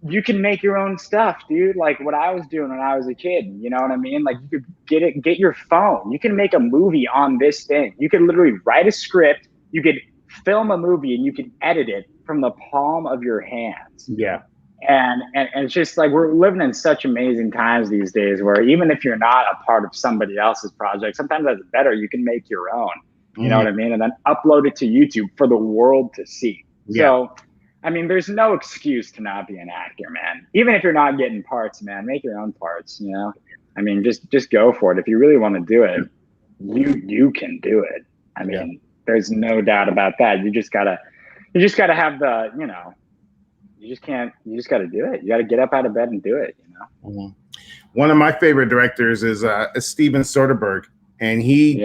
you can make your own stuff, dude. Like what I was doing when I was a kid, you know what I mean? Like, you could get your phone. You can make a movie on this thing. You could literally write a script. You could film a movie, and you can edit it from the palm of your hands. Yeah. And it's just like, we're living in such amazing times these days where even if you're not a part of somebody else's project, sometimes that's better. You can make your own, you know what I mean? And then upload it to YouTube for the world to see. Yeah. So, I mean, there's no excuse to not be an actor, man. Even if you're not getting parts, man, make your own parts, you know? I mean, just go for it. If you really want to do it, you can do it. I mean, there's no doubt about that. You just gotta have the, you know, you just got to do it. You got to get up out of bed and do it, you know? One of my favorite directors is Steven Soderbergh, and he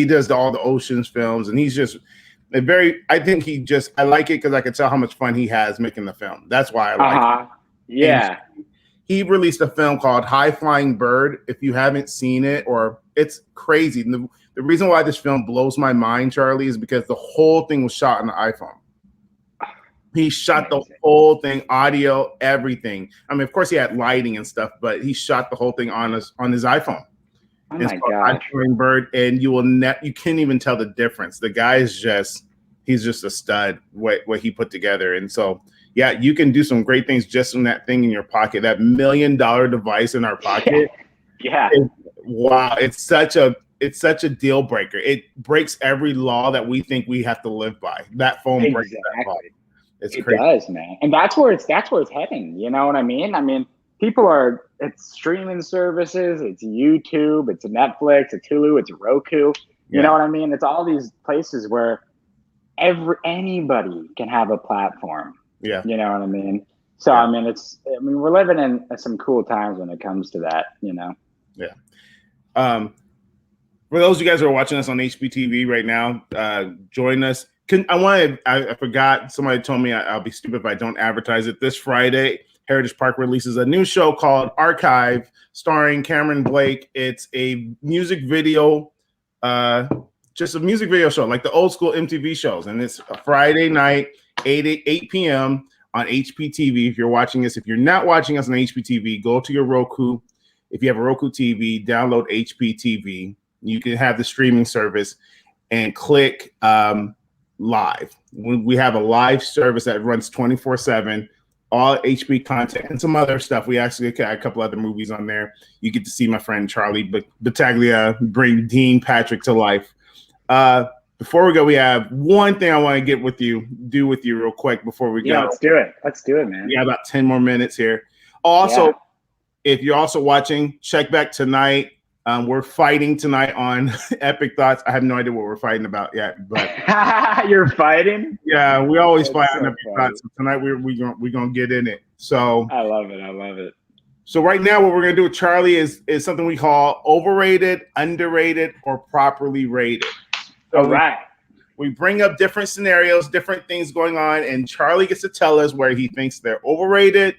does all the Ocean's films, and he's just I like it because I can tell how much fun he has making the film. That's why I like it. Yeah. He released a film called High Flying Bird. If you haven't seen it, or it's crazy. The reason why this film blows my mind, Charlie, is because the whole thing was shot on the iPhone. He shot the whole thing, audio, everything. I mean, of course, he had lighting and stuff, but he shot the whole thing on his iPhone. Oh my gosh! Bird, and you can't even tell the difference. The guy is he's just a stud. What he put together, and so yeah, you can do some great things just from that thing in your pocket. That $1 million device in our pocket. Yeah. Wow, it's such a deal breaker. It breaks every law that we think we have to live by. That phone breaks that law. It does, man. And that's where it's heading. You know what I mean? I mean, it's streaming services, it's YouTube, it's Netflix, it's Hulu, it's Roku. You know what I mean? It's all these places where anybody can have a platform. Yeah. You know what I mean? So, I mean, we're living in some cool times when it comes to that, you know? Yeah. For those of you guys who are watching us on HPTV right now, join us. I forgot, somebody told me I'll be stupid if I don't advertise it. This Friday, Heritage Park releases a new show called Archive, starring Cameron Blake. It's a music video, just a music video show, like the old school MTV shows. And it's a Friday night, 8 p.m. on HPTV. If you're watching this, if you're not watching us on HPTV, go to your Roku. If you have a Roku TV, download HPTV. You can have the streaming service and click live. We have a live service that runs 24/7, all HP content and some other stuff. We actually got a couple other movies on there. You get to see my friend Charlie Battaglia bring Dean Patrick to life. Before we go, we have one thing I want to do with you real quick before we go. Let's do it, man. We got about 10 more minutes here. Also, if you're also watching, check back tonight. We're fighting tonight on Epic Thoughts. I have no idea what we're fighting about yet, but you're fighting. Yeah, we always That's fight so on Epic funny. Thoughts. So tonight we're gonna get in it. So I love it. So right now, what we're gonna do with Charlie is something we call overrated, underrated, or properly rated. So All right. We bring up different scenarios, different things going on, and Charlie gets to tell us where he thinks they're overrated,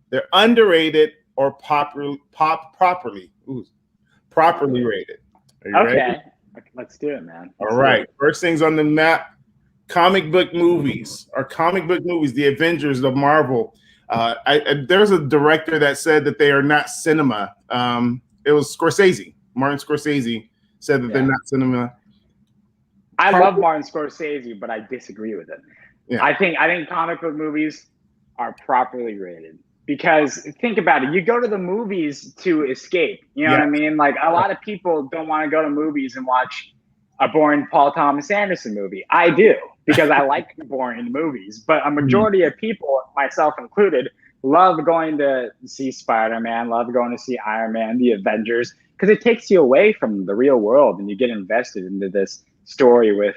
they're underrated, or properly rated. Are you Okay. ready? Let's do it, man. All right. First things on the map: comic book movies. The Avengers, the Marvel. There's a director that said that they are not cinema. It was Scorsese. Martin Scorsese said that they're not cinema. I love Martin Scorsese, but I disagree with him. Yeah. I think comic book movies are properly rated because think about it. You go to the movies to escape. You know what I mean? Like a lot of people don't want to go to movies and watch a boring Paul Thomas Anderson movie. I do because I like boring movies, but a majority of people, myself included, love going to see Spider-Man, love going to see Iron Man, the Avengers, because it takes you away from the real world and you get invested into this story with,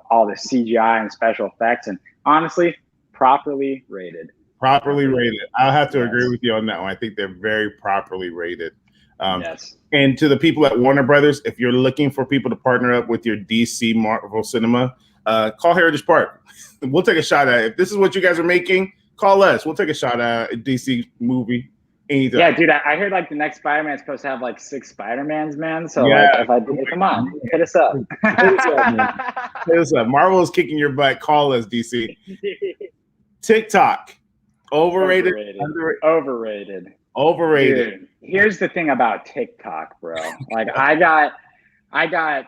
all the CGI and special effects. And honestly, properly rated. Properly rated. I'll have to agree with you on that one. I think they're very properly rated. Yes. And to the people at Warner Brothers, if you're looking for people to partner up with your DC Marvel cinema, call Heritage Park. We'll take a shot at it. If this is what you guys are making, call us. We'll take a shot at a DC movie. Anytime. Yeah, dude, I heard like the next Spider-Man is supposed to have like 6 Spider-Mans, man. So come on, hit us up. Hit us up. Marvel is kicking your butt. Call us, DC. TikTok. Overrated. Overrated. Dude, here's the thing about TikTok, bro. Like I got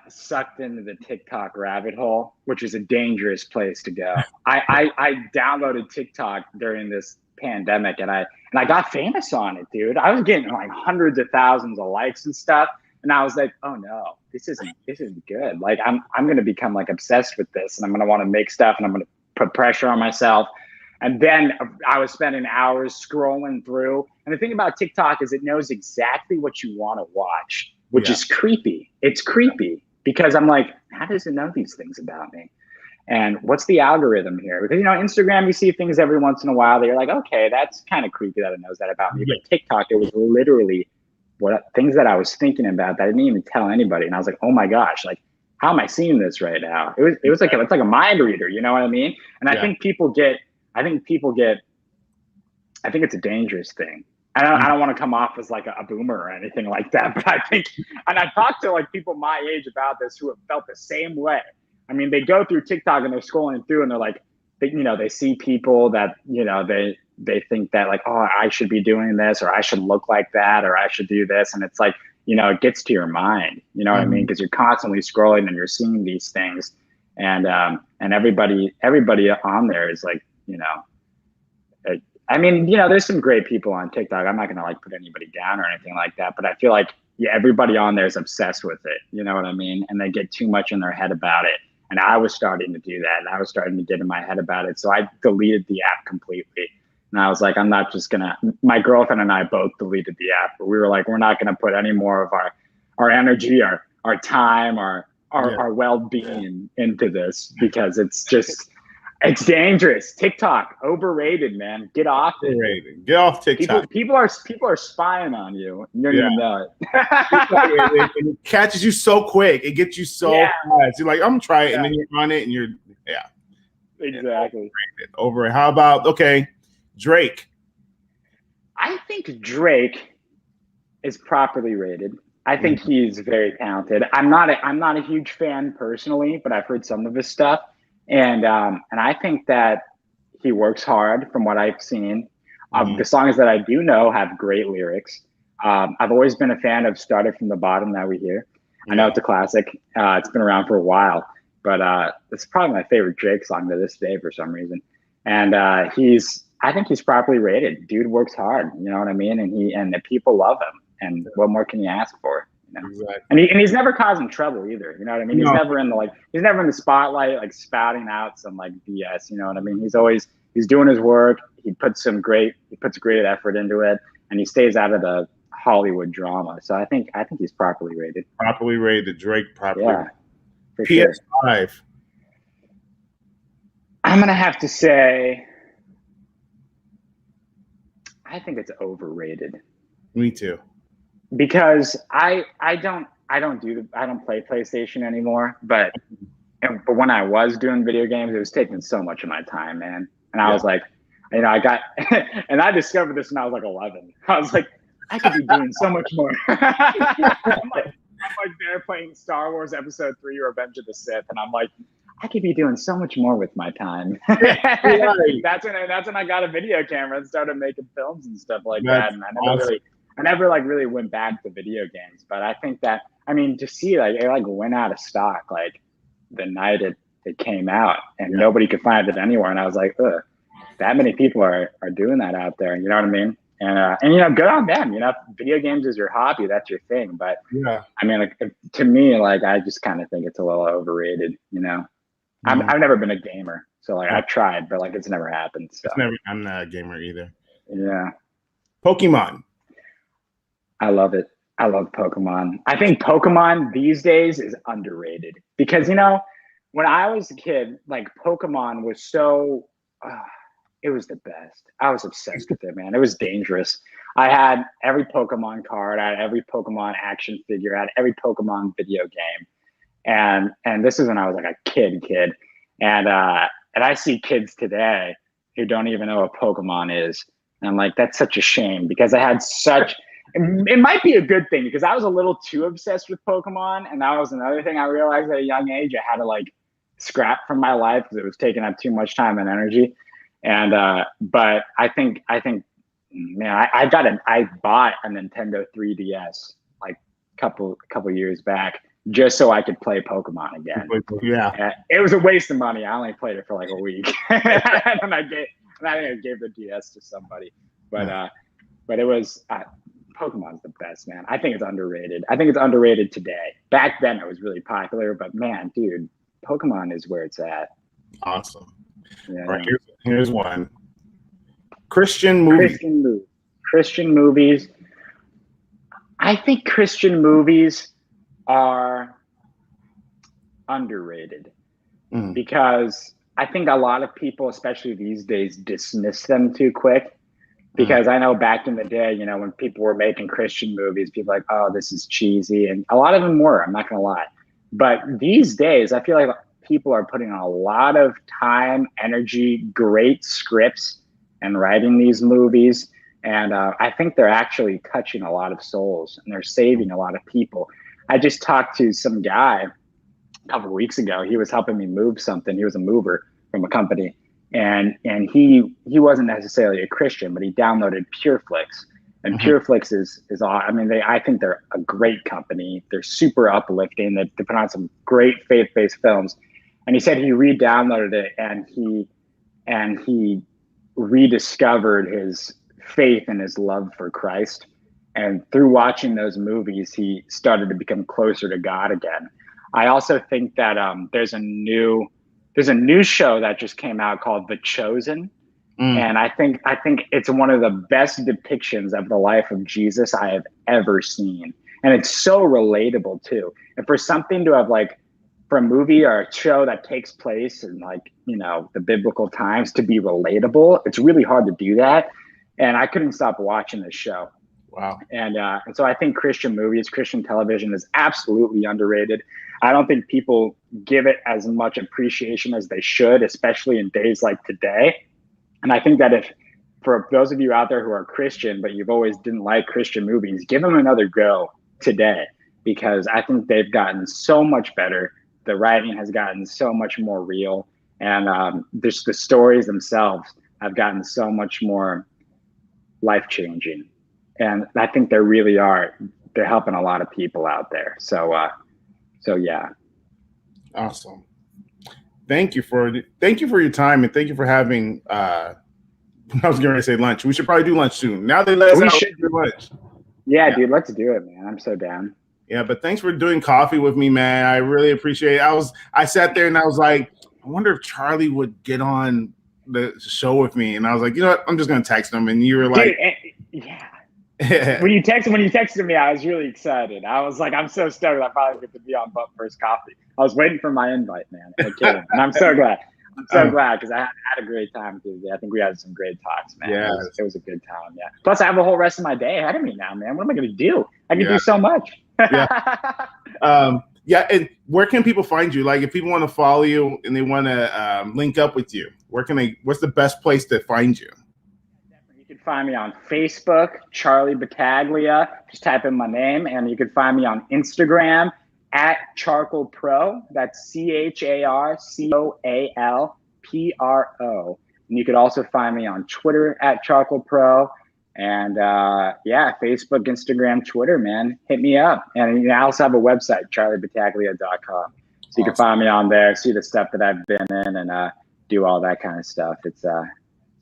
sucked into the TikTok rabbit hole, which is a dangerous place to go. I downloaded TikTok during this pandemic and I got famous on it, dude. I was getting like hundreds of thousands of likes and stuff. And I was like, oh no, this isn't good. Like I'm gonna become like obsessed with this and I'm gonna want to make stuff and I'm gonna put pressure on myself. And then I was spending hours scrolling through. And the thing about TikTok is it knows exactly what you want to watch, which is creepy. It's creepy because I'm like, how does it know these things about me? And what's the algorithm here? Because, Instagram, you see things every once in a while that you're like, okay, that's kind of creepy that it knows that about me. But TikTok, it was literally things that I was thinking about that I didn't even tell anybody. And I was like, oh my gosh, like, how am I seeing this right now? It's like a mind reader, you know what I mean? And I think it's a dangerous thing. I don't want to come off as like a boomer or anything like that, but I think, and I talked to like people my age about this who have felt the same way. I mean, they go through TikTok and they're scrolling through and they're like, they see people that, they think that like, oh, I should be doing this or I should look like that or I should do this. And it's like, it gets to your mind, you know what I mean? Because you're constantly scrolling and you're seeing these things. And everybody on there is like, there's some great people on TikTok. I'm not going to like put anybody down or anything like that, but I feel like everybody on there is obsessed with it. You know what I mean? And they get too much in their head about it. And I was starting to do that. And I was starting to get in my head about it. So I deleted the app completely. And I was like, I'm not just my girlfriend and I both deleted the app. But we were like, we're not going to put any more of our energy, our time, our well-being into this because it's dangerous. TikTok, overrated, man. Get off it. Get off TikTok. People are spying on you. You don't even know it. It catches you so quick. It gets you so fast. You're like, I'm gonna try it, and then you're on it, and you're exactly over it. How about Drake? I think Drake is properly rated. I think he's very talented. I'm not a huge fan personally, but I've heard some of his stuff. And I think that he works hard from what I've seen. The songs that I do know have great lyrics. I've always been a fan of Started From the Bottom that we hear. I know it's a classic. It's been around for a while, but it's probably my favorite Drake song to this day for some reason. And I think he's properly rated. Dude works hard, you know what I mean? And the people love him. And what more can you ask for? Exactly. And he's never causing trouble either. You know what I mean? He's never in the spotlight, like spouting out some like BS. You know what I mean? He's doing his work. He puts great effort into it, and he stays out of the Hollywood drama. So I think he's properly rated. Properly rated. Drake properly. Yeah, for PS5. sure. I'm gonna have to say, I think it's overrated. Me too. Because I don't play PlayStation anymore, but when I was doing video games, it was taking so much of my time, man. And I was like, I got, and I discovered this when I was like 11. I was like, I could be doing so much more. I'm like there playing Star Wars Episode 3 or Revenge of the Sith, and I'm like, I could be doing so much more with my time. That's when I got a video camera and started making films and stuff like that. And I never really went back to video games. But I think that, to see it went out of stock like the night it came out, and nobody could find it anywhere. And I was like, ugh, that many people are doing that out there. You know what I mean? And good on them. Video games is your hobby, that's your thing. But to me, I just kind of think it's a little overrated. I've never been a gamer, so I've tried, but it's never happened. So I'm not a gamer either. Yeah. Pokemon. I love it. I love Pokemon. I think Pokemon these days is underrated because when I was a kid, Pokemon was so. It was the best. I was obsessed with it, man. It was dangerous. I had every Pokemon card. I had every Pokemon action figure. I had every Pokemon video game. And this is when I was a kid. And I see kids today who don't even know what Pokemon is. And I'm like, that's such a shame because I had such. It might be a good thing because I was a little too obsessed with Pokemon. And that was another thing I realized at a young age. I had to scrap from my life because it was taking up too much time and energy. And but I think man, I bought a Nintendo 3DS a couple years back just so I could play Pokemon again. Yeah, it was a waste of money. I only played it for a week, and I gave the DS to somebody. But it was Pokemon's the best, man. I think it's underrated. I think it's underrated today. Back then, it was really popular, but man, dude, Pokemon is where it's at. Awesome. Yeah. All right, here's one. Christian movies. Christian movies. I think Christian movies are underrated because I think a lot of people, especially these days, dismiss them too quick. Because I know back in the day, when people were making Christian movies, people were like, oh, this is cheesy. And a lot of them were, I'm not going to lie. But these days, I feel like people are putting a lot of time, energy, great scripts, and writing these movies. And I think they're actually touching a lot of souls and they're saving a lot of people. I just talked to some guy a couple of weeks ago. He was helping me move something. He was a mover from a company. And he wasn't necessarily a Christian, but he downloaded PureFlix. And PureFlix is I think they're a great company. They're super uplifting. They put on some great faith-based films. And he said he re-downloaded it and he rediscovered his faith and his love for Christ. And through watching those movies, he started to become closer to God again. I also think that there's a new show that just came out called The Chosen. And I think it's one of the best depictions of the life of Jesus I have ever seen. And it's so relatable too. And for something to have for a movie or a show that takes place in the biblical times to be relatable, it's really hard to do that. And I couldn't stop watching this show. Wow. And so I think Christian movies, Christian television is absolutely underrated. I don't think people give it as much appreciation as they should, especially in days like today. And I think that for those of you out there who are Christian, but you've always didn't like Christian movies, give them another go today, because I think they've gotten so much better. The writing has gotten so much more real. And the stories themselves have gotten so much more life-changing. And I think they really are. They're helping a lot of people out there. So yeah. Awesome. Thank you for your time, and thank you for having. I was going to say lunch. We should probably do lunch soon. Now they let us do lunch. Yeah, dude, let's do it, man. I'm so down. Yeah, but thanks for doing coffee with me, man. I really appreciate it. I sat there and I was like, I wonder if Charlie would get on the show with me. And I was like, you know what? I'm just going to text him. And you were like, yeah. When you texted me, I was really excited. I was like, I'm so stoked. I finally get to be on But First Coffee. I was waiting for my invite, man. No kidding. And I'm so glad. I'm so glad because I had a great time Tuesday. I think we had some great talks, man. Yeah, it was a good time. Yeah. Plus, I have the whole rest of my day ahead of me now, man. What am I going to do? I can do so much. Yeah. And where can people find you? Like, if people want to follow you and they want to link up with you, what's the best place to find you? You can find me on Facebook, Charlie Battaglia. Just type in my name, and you can find me on Instagram at Charcoal Pro. That's CharcoalPro. And you could also find me on Twitter at Charcoal Pro. And Facebook, Instagram, Twitter, man. Hit me up. And I also have a website, charliebattaglia.com. So you can find me on there, see the stuff that I've been in, and do all that kind of stuff. It's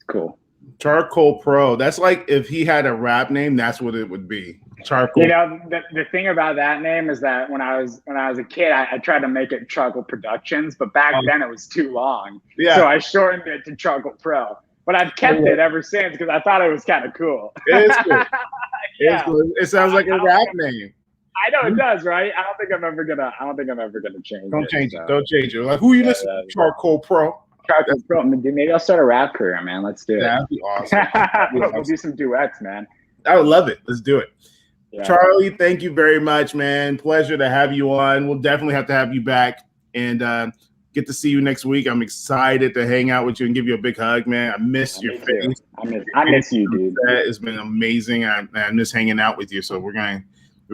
cool. Charcoal Pro. That's like if he had a rap name, that's what it would be. Charcoal. You know, the thing about that name is that when I was a kid, I tried to make it Charcoal Productions, but back then it was too long. Yeah. So I shortened it to Charcoal Pro. But I've kept it ever since because I thought it was kind of cool. It is cool. It sounds like a rap name. I know it does, right? I don't think I'm ever gonna change it. Don't change it. Don't change it. Like, who you listen to? Charcoal Pro. Charcoal Pro. Maybe I'll start a rap career, man. Let's do it. That'd be awesome. We'll do some duets, man. I would love it. Let's do it. Yeah. Charlie, thank you very much, man. Pleasure to have you on. We'll definitely have to have you back and get to see you next week. I'm excited to hang out with you and give you a big hug, man. I miss your face. I miss you, dude. It's been amazing. I miss hanging out with you. So we're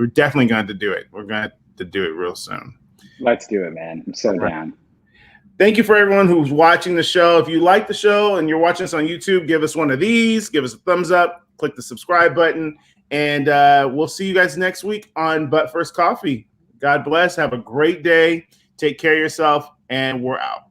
definitely going to do it. We're going to do it real soon. Let's do it, man. I'm so down. Thank you for everyone who's watching the show. If you like the show and you're watching us on YouTube, give us one of these. Give us a thumbs up. Click the subscribe button. And we'll see you guys next week on But First Coffee. God bless. Have a great day. Take care of yourself. And we're out.